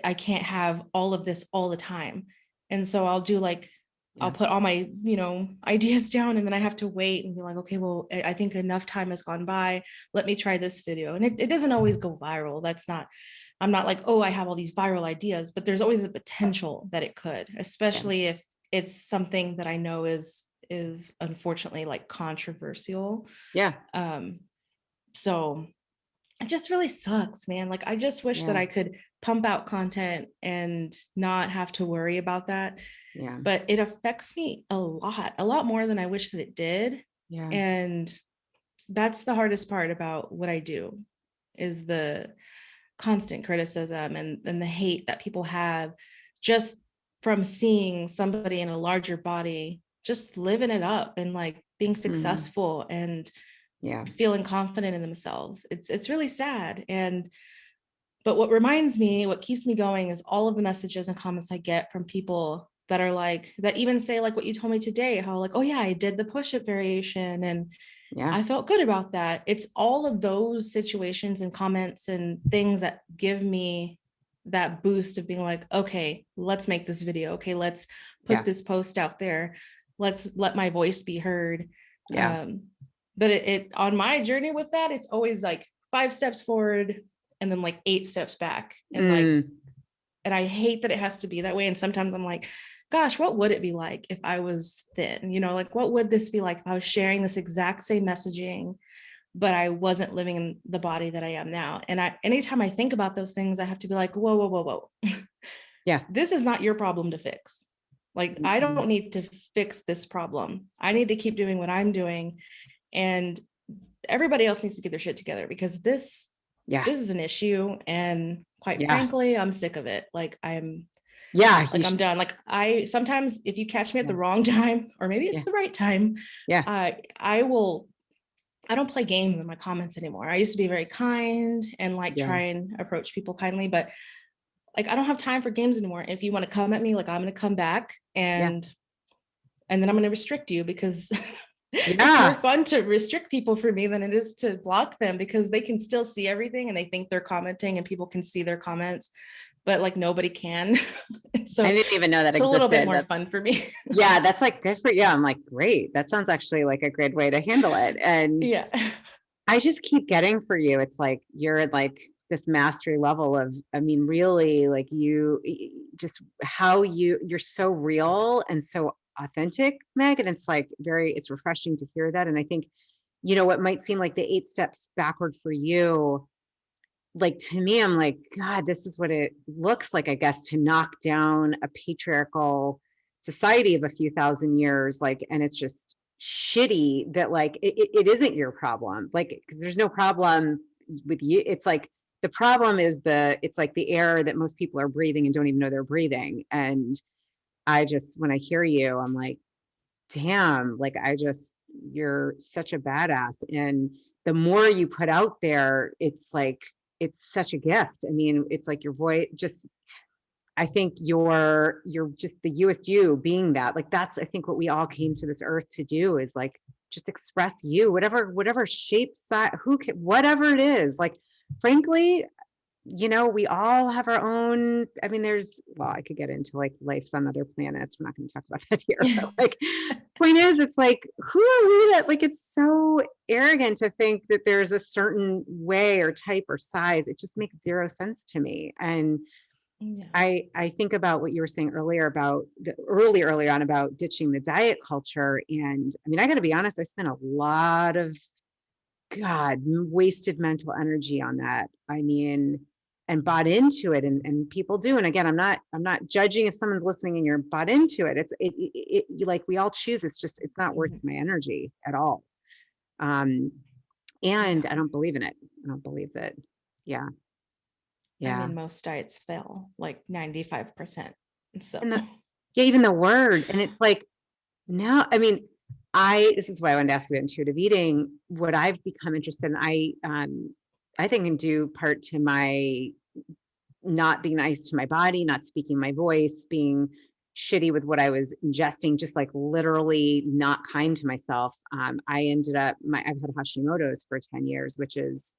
I can't have all of this all the time. And so I'll do like I'll yeah. put all my, ideas down and then I have to wait and be like, okay, well, I think enough time has gone by. Let me try this video. And it doesn't always go viral. I'm not like, oh, I have all these viral ideas, but there's always a potential that it could, Yeah. especially if it's something that I know is unfortunately like controversial. Yeah. Um, so it just really sucks, man. Like I just wish that Yeah. I could pump out content and not have to worry about that. Yeah. But it affects me a lot more than I wish that it did. Yeah. And that's the hardest part about what I do is the constant criticism and the hate that people have just from seeing somebody in a larger body just living it up and like being Mm, successful and yeah. feeling confident in themselves. It's really sad. And but what keeps me going is all of the messages and comments I get from people that are like that even say like what you told me today, how like, oh yeah, I did the push-up variation and Yeah. I felt good about that. It's all of those situations and comments and things that give me that boost of being like, okay, let's make this video. Okay, let's put Yeah. this post out there. Let's let my voice be heard. Yeah. Um, but it on my journey with that, it's always like 5 steps forward and then like 8 steps back. Mm, And I hate that it has to be that way. And sometimes I'm like, gosh, what would it be like if I was thin? Like what would this be like if I was sharing this exact same messaging, but I wasn't living in the body that I am now? And anytime I think about those things, I have to be like, whoa, whoa, whoa, whoa. yeah. This is not your problem to fix. Like, I Mm, don't need to fix this problem. I need to keep doing what I'm doing. And everybody else needs to get their shit together because yeah. this is an issue. And quite Yeah. frankly, I'm sick of it. Yeah. You I'm should. done. Like I sometimes if you catch me at Yeah. the wrong time, or maybe it's Yeah. the right time, Yeah. I don't play games in my comments anymore. I used to be very kind and like Yeah. try and approach people kindly, but like, I don't have time for games anymore. If you want to come at me, like, I'm going to come back, and then I'm going to restrict you, because it's more fun to restrict people for me than it is to block them, because they can still see everything and they think they're commenting and people can see their comments, but like nobody can. So I didn't even know that it's existed. a little bit more fun for me. Yeah, that's like good for you. I'm like, great. That sounds actually like a great way to handle it. And yeah, I just keep getting for you. It's like you're at like this mastery level of, I mean, really, like you just how you're so real and so authentic, Meg. And it's like it's refreshing to hear that. And I think, what might seem like the 8 steps backward for you, like to me, I'm like, God, this is what it looks like, I guess, to knock down a patriarchal society of a few thousand years. Like, and it's just shitty that like it isn't your problem. Like, because there's no problem with you. It's like the problem is it's like the air that most people are breathing and don't even know they're breathing. And I just, when I hear you, I'm like, damn, like you're such a badass. And the more you put out there, it's like, it's such a gift. I mean, it's like your voice, just, I think you're just the Youest You being that, like, that's, I think what we all came to this earth to do is like, just express you, whatever shape, size, whatever it is. Like, frankly, we all have our own, I mean, I could get into like lives on other planets. We're not going to talk about that here, but like, point is, it's like, who are we that, like, it's so arrogant to think that there's a certain way or type or size. It just makes zero sense to me. And yeah. I think about what you were saying earlier about early on about ditching the diet culture. And I mean, I got to be honest, I spent a lot of wasted mental energy on that. I mean, and bought into it, and people do. And again, I'm not judging if someone's listening and you're bought into it. Like we all choose. It's not worth my energy at all. And I don't believe in it. I don't believe that. Yeah. I mean, most diets fail, like 95%. So And even the word, and it's like, no, I mean, this is why I wanted to ask you about intuitive eating. What I've become interested in, I think can do part to my not being nice to my body, not speaking my voice, being shitty with what I was ingesting, just like literally not kind to myself. I ended up, I've had Hashimoto's for 10 years, which is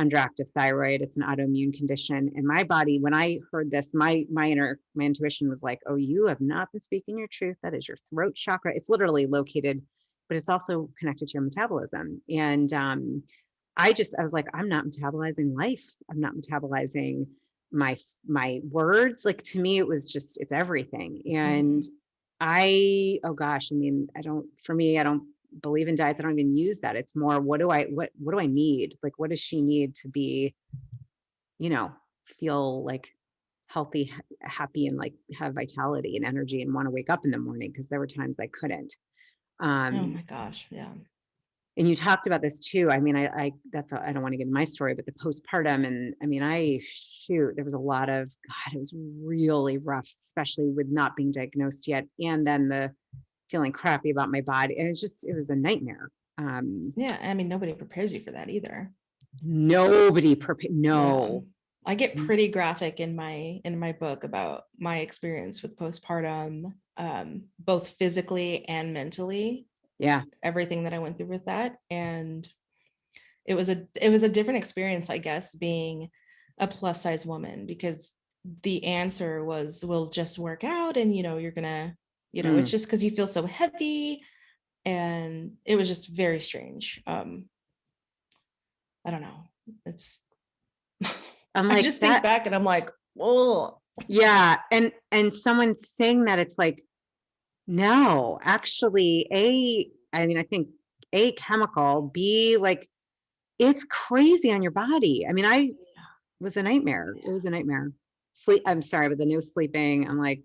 underactive thyroid. It's an autoimmune condition. And my body, when I heard this, my intuition was like, oh, you have not been speaking your truth. That is your throat chakra. It's literally located, but it's also connected to your metabolism. And I was like, I'm not metabolizing life. I'm not metabolizing my words. Like, to me, it was just, it's everything. And oh gosh, I mean, I don't believe in diets. I don't even use that. It's more, what do I need? Like, what does she need to be, feel like healthy, happy, and like have vitality and energy and want to wake up in the morning? Because there were times I couldn't. oh my gosh, yeah. And you talked about this too. I mean, I don't want to get into my story, but the postpartum, and I mean, there was a lot of, God, it was really rough, especially with not being diagnosed yet. And then the feeling crappy about my body. And it was a nightmare. Yeah. I mean, nobody prepares you for that either. Nobody prepared. No. Yeah. I get pretty graphic in my book about my experience with postpartum, both physically and mentally. Yeah. Everything that I went through with that. And it was a different experience, I guess, being a plus size woman, because the answer was, we'll just work out, and you're gonna, it's just because you feel so heavy. And it was just very strange. I don't know. I just think back and I'm like, oh yeah. And someone saying that, it's like, no, actually, I mean, I think A, chemical, B, like, it's crazy on your body. I mean, it was a nightmare. It was a nightmare. I'm sorry, but the no sleeping, I'm like,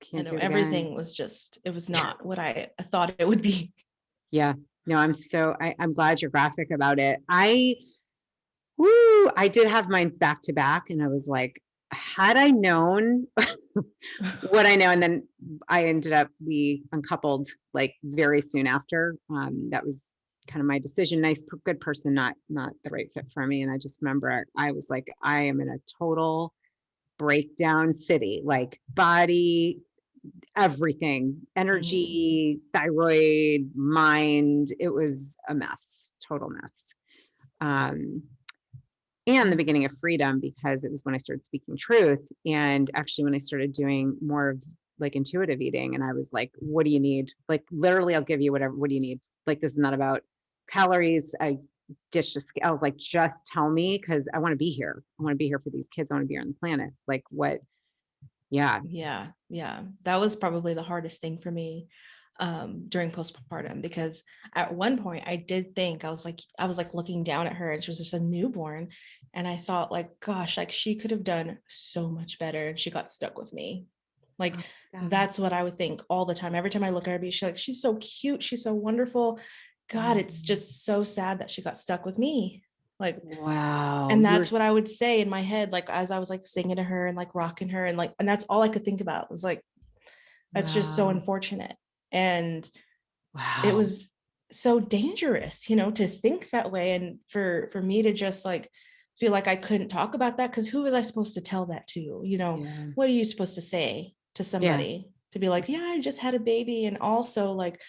can't do it everything again. it was not what I thought it would be. Yeah. No, I'm glad you're graphic about it. I did have mine back to back, and I was like, had I known what I know, and then we uncoupled like very soon after. That was kind of my decision. Nice, good person, not the right fit for me. And I just remember I was like, I am in a total breakdown city, like body, everything, energy, thyroid, mind. It was a mess, total mess. And the beginning of freedom, because it was when I started speaking truth. And actually, when I started doing more of like intuitive eating, and I was like, what do you need? Like, literally, I'll give you whatever. What do you need? Like, this is not about calories. I ditched I was like, just tell me, because I want to be here. I want to be here for these kids. I want to be here on the planet. Like, what? Yeah. Yeah. That was probably the hardest thing for me during postpartum, because at one point I did think I was like looking down at her, and she was just a newborn, and I thought, like, gosh, like she could have done so much better, and she got stuck with me. Like, Oh, that's what I would think all the time. Every time I look at her, she's so cute, she's so wonderful. God, it's just so sad that she got stuck with me. Like, wow. and that's what I would say in my head, like as I was like singing to her and like rocking her, and like, and that's all I could think about was like, that's just so Wow. unfortunate. And it Wow. was so dangerous, to think that way. And for me to just like feel like I couldn't talk about that, because who was I supposed to tell that to? Yeah. What are you supposed to say to Yeah. somebody to be like, yeah, I just had a baby, and also like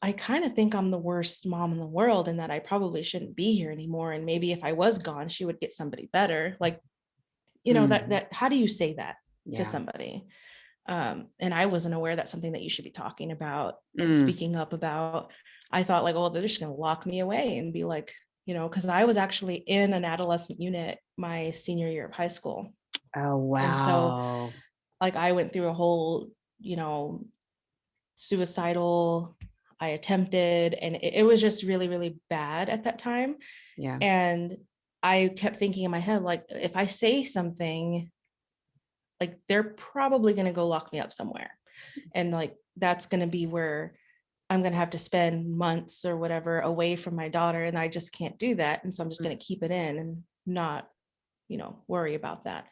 I kind of think I'm the worst mom in the world, and that I probably shouldn't be here anymore, and maybe if I was gone, she would get somebody better. Like, that how do you say that to Yeah. somebody? And I wasn't aware that's something that you should be talking about and Mm. speaking up about. I thought like, oh, they're just going to lock me away and be like, because I was actually in an adolescent unit my senior year of high school. Oh, And so wow. like I went through a whole, suicidal, I attempted, and it was just really, really bad at that time. Yeah. And I kept thinking in my head, like, if I say something, like they're probably going to go lock me up somewhere. And like, that's going to be where I'm going to have to spend months or whatever away from my daughter. And I just can't do that. And so I'm just going to keep it in and not, worry about that.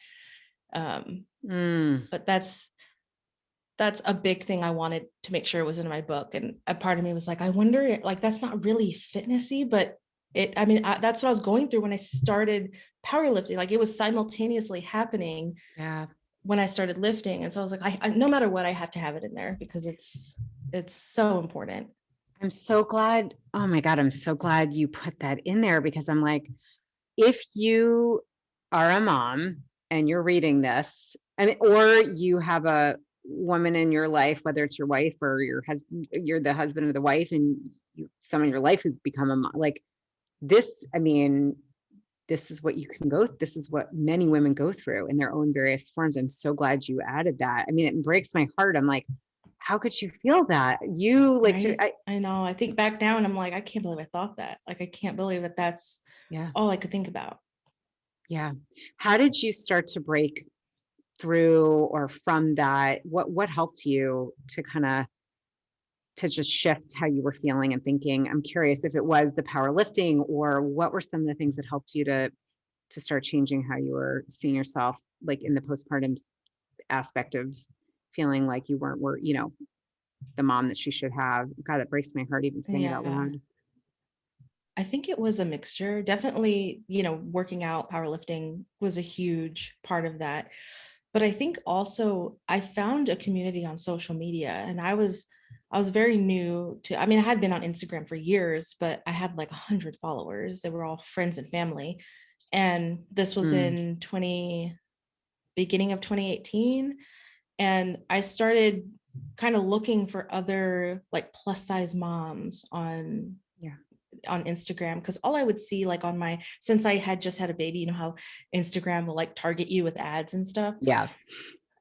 But that's a big thing I wanted to make sure was in my book. And a part of me was like, I wonder, like, that's not really fitnessy, but that's what I was going through when I started powerlifting. Like, it was simultaneously happening Yeah. when I started lifting. And so I was like, I no matter what, I have to have it in there, because it's so important. I'm so glad. Oh my God. I'm so glad you put that in there, because I'm like, if you are a mom and you're reading this, or you have a woman in your life, whether it's your wife or your husband, you're the husband or the wife, and someone in your life who's become a mom, like this, this is what you can go. This is what many women go through in their own various forms. I'm so glad you added that. It breaks my heart. I'm like, how could you feel that? You like right? I know. I think back down, I'm like, I can't believe I thought that. Like, I can't believe that that's all I could think about. Yeah. How did you start to break through or from that? What helped you to to just shift how you were feeling and thinking? I'm curious if it was the powerlifting, or what were some of the things that helped you to start changing how you were seeing yourself, like in the postpartum aspect of feeling like you weren't the mom that she should have. God, that breaks my heart even saying it out Yeah. loud. I think it was a mixture. Definitely, working out, powerlifting was a huge part of that. But I think also I found a community on social media, and I was very new to, I had been on Instagram for years, but I had like 100 followers. They were all friends and family. And this was Mm, in beginning of 2018. And I started kind of looking for other like plus size moms yeah. on Instagram, because all I would see, like, since I had just had a baby, how Instagram will like target you with ads and stuff. Yeah.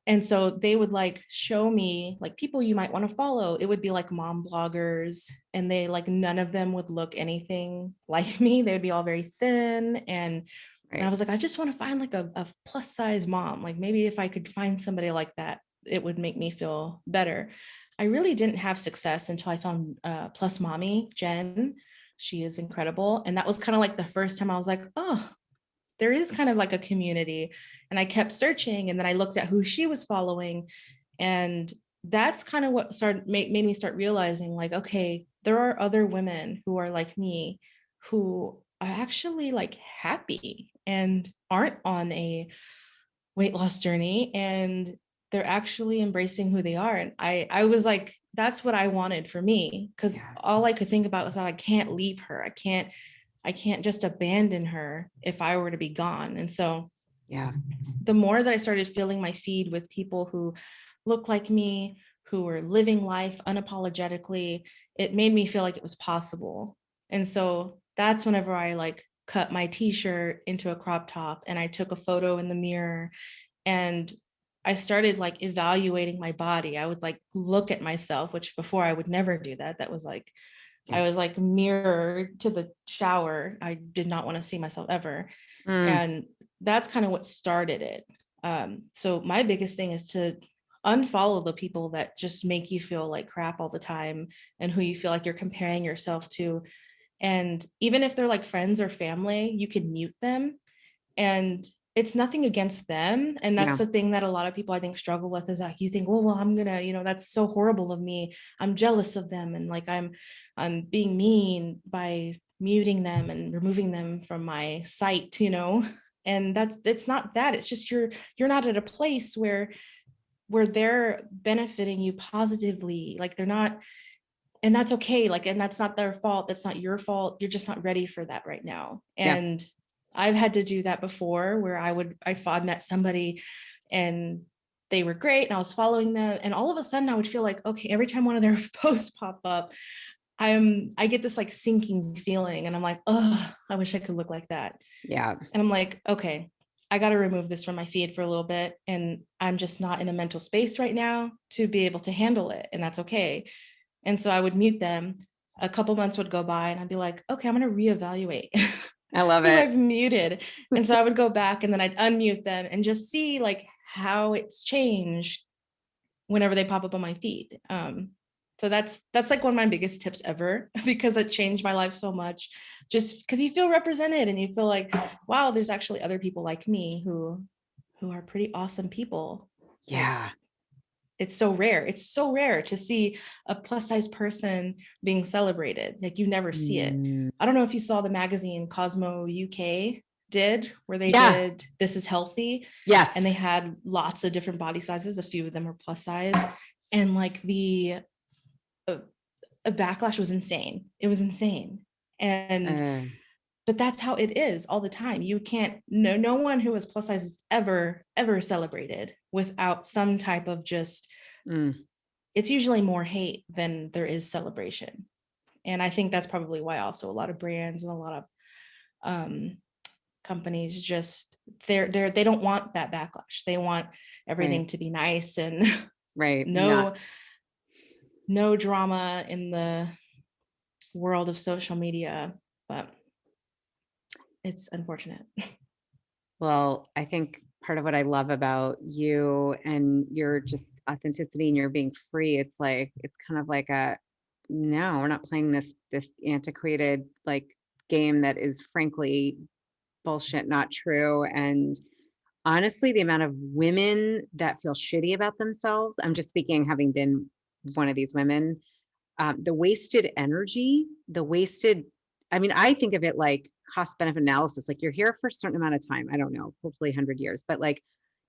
And so they would like show me like people you might want to follow. It would be like mom bloggers, and they like, none of them would look anything like me. They would be all very thin. And I Right. was like, I just want to find like a plus size mom. Like, maybe if I could find somebody like that, it would make me feel better. I really didn't have success until I found Plus Mommy, Jen. She is incredible. And that was kind of like the first time I was like, oh, there is kind of like a community. And I kept searching, and then I looked at who she was following. And that's kind of what made me start realizing, like, okay, there are other women who are like me, who are actually like happy and aren't on a weight loss journey, and they're actually embracing who they are. And I was like, that's what I wanted for me, because all I could think about was how I can't leave her. I can't just abandon her if I were to be gone. And so the more that I started filling my feed with people who look like me, who were living life unapologetically, it made me feel like it was possible. And so that's whenever I like cut my t-shirt into a crop top and I took a photo in the mirror, and I started like evaluating my body. I would like look at myself, which before I would never do that. That was like, I was like mirrored to the shower. I did not want to see myself ever. And that's kind of what started it. So my biggest thing is to unfollow the people that just make you feel like crap all the time and who you feel like you're comparing yourself to. And even if they're like friends or family, you can mute them. And it's nothing against them. And that's the thing that a lot of people I think struggle with, is like, you think, well, I'm gonna, that's so horrible of me. I'm jealous of them. And like, I'm being mean by muting them and removing them from my site, and it's not that. It's just you're not at a place where they're benefiting you positively. Like they're not, and that's okay. Like, and that's not their fault. That's not your fault. You're just not ready for that right now. And I've had to do that before, where I met somebody and they were great and I was following them. And all of a sudden I would feel like, okay, every time one of their posts pop up, I get this like sinking feeling and I'm like, oh, I wish I could look like that. And I'm like, okay, I got to remove this from my feed for a little bit. And I'm just not in a mental space right now to be able to handle it. And that's okay. And so I would mute them. A couple months would go by and I'd be like, okay, I'm going to reevaluate. I love who it. I've muted. And so I would go back and then I'd unmute them and just see like how it's changed whenever they pop up on my feed. So that's like one of my biggest tips ever, because it changed my life so much, just because you feel represented and you feel like, wow, there's actually other people like me who are pretty awesome people. Like, it's so rare. It's so rare to see a plus size person being celebrated. Like you never see it. I don't know if you saw the magazine Cosmo UK did, where they did This Is Healthy. Yes. And they had lots of different body sizes. A few of them were plus size. And like the backlash was insane. It was insane. And but that's how it is all the time. You can't, no one who is plus size is ever celebrated without some type of just, it's usually more hate than there is celebration. And I think that's probably why also a lot of brands and a lot of companies just, they don't want that backlash. They want everything to be nice and no drama in the world of social media, but it's unfortunate. Well, I think part of what I love about you and your just authenticity and your being free, it's like, it's kind of like no, we're not playing this antiquated like game that is frankly bullshit, not true. And honestly, the amount of women that feel shitty about themselves, I'm just speaking, having been one of these women, the wasted energy, I mean, I think of it like cost benefit analysis. Like you're here for a certain amount of time. I don't know, hopefully 100 years, but like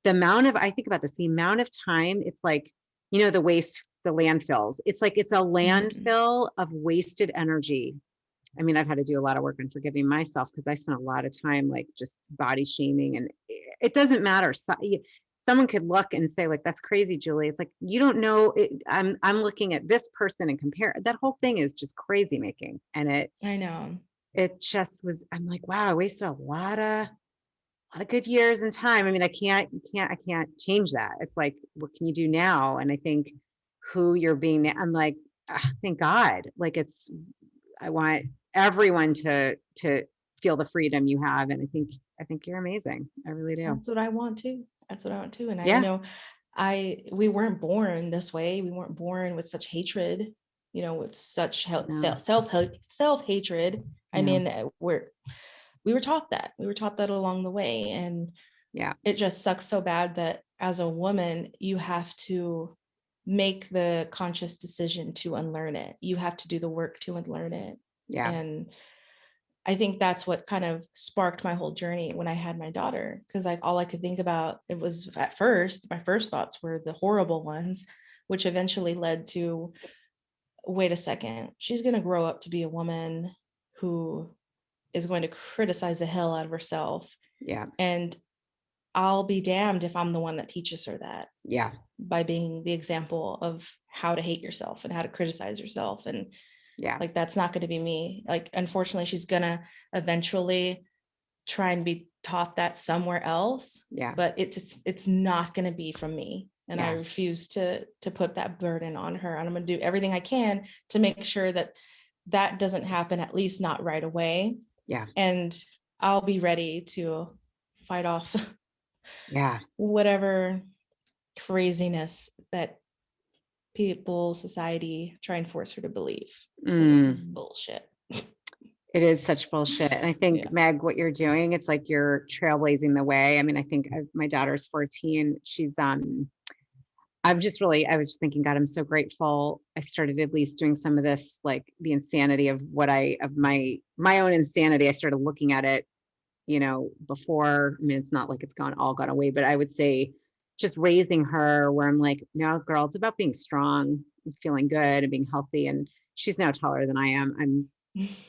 I think about this, the amount of time it's like, the waste, the landfills, it's like, it's a landfill of wasted energy. I mean, I've had to do a lot of work on forgiving myself because I spent a lot of time like just body shaming, and it doesn't matter. Someone could look and say like, that's crazy, Julie. It's like, you don't know. I'm looking at this person and compare. That whole thing is just crazy making. And I know. It just was, I'm like, wow, I wasted a lot of good years and time. I mean, I can't change that. It's like, what can you do now? And I think who you're being now, I'm like, thank God. Like I want everyone to feel the freedom you have. And I think you're amazing. I really do. That's what I want too. And I know we weren't born this way. We weren't born with such hatred, with such self-hatred. I mean, we were taught that. We were taught that along the way. And it just sucks so bad that as a woman, you have to make the conscious decision to unlearn it. You have to do the work to unlearn it. And I think that's what kind of sparked my whole journey when I had my daughter, because like all I could think about, it was at first, my first thoughts were the horrible ones, which eventually led to, wait a second, she's going to grow up to be a woman who is going to criticize the hell out of herself. Yeah. And I'll be damned if I'm the one that teaches her that. Yeah. By being the example of how to hate yourself and how to criticize yourself. And yeah, like, that's not going to be me. Like, unfortunately, she's going to eventually try and be taught that somewhere else. Yeah. But it's not going to be from me. And Yeah. I refuse to put that burden on her. And I'm going to do everything I can to make sure that that doesn't happen, at least not right away. Yeah. And I'll be ready to fight off yeah, whatever craziness that people, society try and force her to believe. It's bullshit. It is such bullshit. And I think, Yeah. Meg, what you're doing, it's like you're trailblazing the way. I mean, I think my daughter's 14. She's, I'm just really, I was just thinking, God, I'm so grateful. I started at least doing some of this, like the insanity of my own insanity. I started looking at it, before. I mean, it's not like it's all gone away, but I would say just raising her where I'm like, no, girl, it's about being strong and feeling good and being healthy. And she's now taller than I am. I'm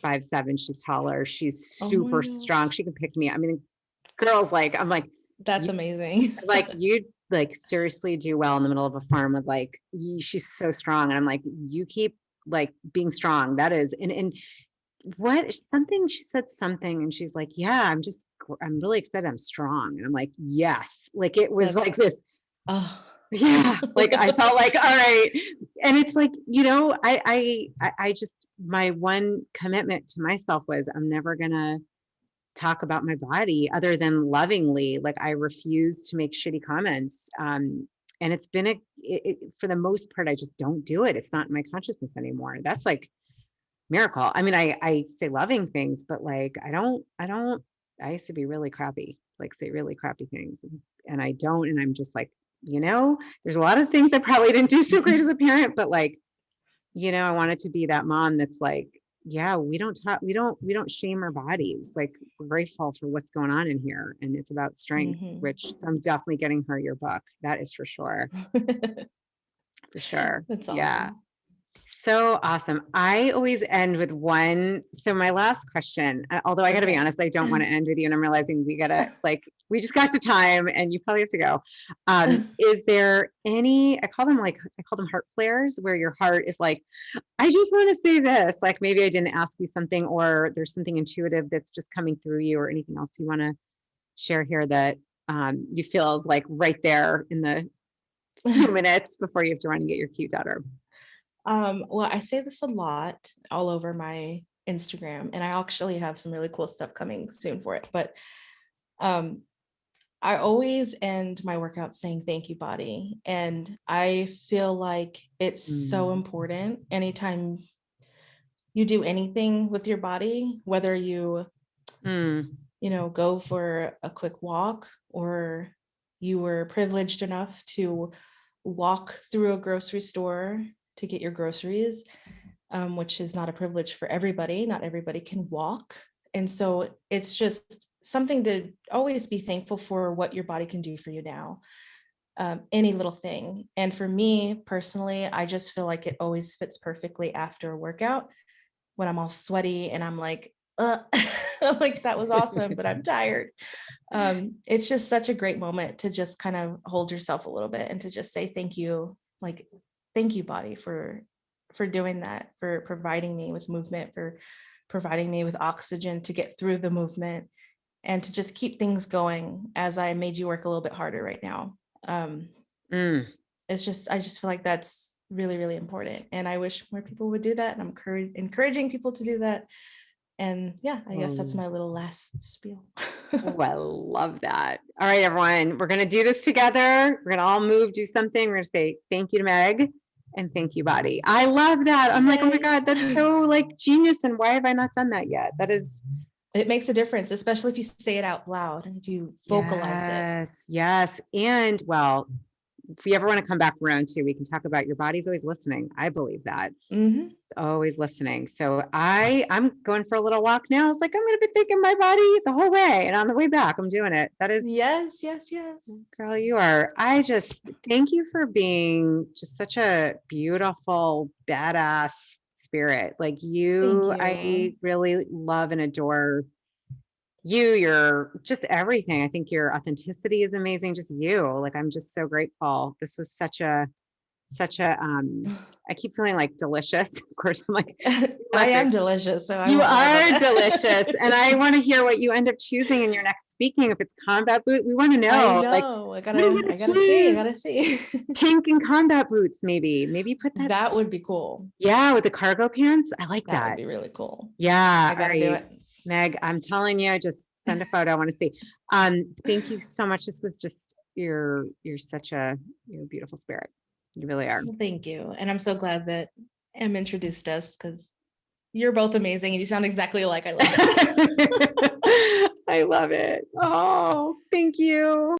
5'7". She's taller. She's super strong. She can pick me. I mean, girls, like, I'm like, that's amazing. Like, you like seriously do well in the middle of a farm with like, she's so strong. And I'm like, you keep like being strong. That is, and what something she said something and she's like, yeah, I'm really excited. I'm strong. And I'm like, yes, like it was like this. Oh yeah. Like I felt like, all right. And it's like, I just, my one commitment to myself was I'm never gonna talk about my body other than lovingly. Like I refuse to make shitty comments. And it's been for the most part, I just don't do it. It's not in my consciousness anymore. That's like miracle. I mean, I say loving things, but like, I used to be really crappy, like say really crappy things and I don't, and I'm just like, there's a lot of things I probably didn't do so great as a parent, but like, I wanted to be that mom that's like, yeah, we don't shame our bodies. Like we're grateful for what's going on in here. And it's about strength, which so I'm definitely getting her your book. That is for sure. For sure. That's awesome. Yeah. So awesome. I always end with one. So my last question, although I got to be honest, I don't want to end with you. And I'm realizing we just got to time and you probably have to go. Is there any, I call them heart flares where your heart is like, I just want to say this, like maybe I didn't ask you something or there's something intuitive that's just coming through you or anything else you want to share here that you feel is like right there in the few minutes before you have to run and get your cute daughter. Well, I say this a lot all over my Instagram, and I actually have some really cool stuff coming soon for it. But I always end my workout saying, thank you, body. And I feel like it's so important anytime you do anything with your body, whether you, go for a quick walk or you were privileged enough to walk through a grocery store to get your groceries, which is not a privilege for everybody. Not everybody can walk. And so it's just something to always be thankful for what your body can do for you now. Any little thing. And for me personally, I just feel like it always fits perfectly after a workout when I'm all sweaty and I'm like, like that was awesome, but I'm tired. It's just such a great moment to just kind of hold yourself a little bit and to just say thank you, like thank you, body, for doing that, for providing me with movement, for providing me with oxygen to get through the movement, and to just keep things going as I made you work a little bit harder right now. It's just, I just feel like that's really, really important. And I wish more people would do that. And I'm encouraging people to do that. And yeah, I guess that's my little last spiel. Oh, I love that. All right, everyone, we're going to do this together. We're going to all do something. We're going to say thank you to Meg and thank you, body. I love that. I'm like, oh my God, that's so like genius. And why have I not done that yet? It makes a difference, especially if you say it out loud and if you vocalize it. Yes. And well, if you ever want to come back around too, we can talk about your body's always listening. I believe that. Mm-hmm. It's always listening. So I'm going for a little walk now. I was like, I'm going to be thinking my body the whole way. And on the way back, I'm doing it. That is, Yes. girl, you are. I just thank you for being just such a beautiful, badass spirit. Like you, I really love and adore you. You're just everything. I think your authenticity is amazing. Just you. Like, I'm just so grateful. This was such a I keep feeling like delicious. Of course, I'm like, I am delicious, so I you won't lie are about that. delicious. And I want to hear what you end up choosing in your next speaking. If it's combat boot, we want to know. I Like, know. I gotta see. pink and combat boots, maybe put that. That would be cool. Yeah, with the cargo pants. I like that. That would be really cool. Yeah. I gotta do it. Meg, I'm telling you, just send a photo. I want to see. Thank you so much. This was just you're a beautiful spirit. You really are. Well, thank you. And I'm so glad that Em introduced us, because you're both amazing and you sound exactly alike. I love it. I love it. Oh, thank you.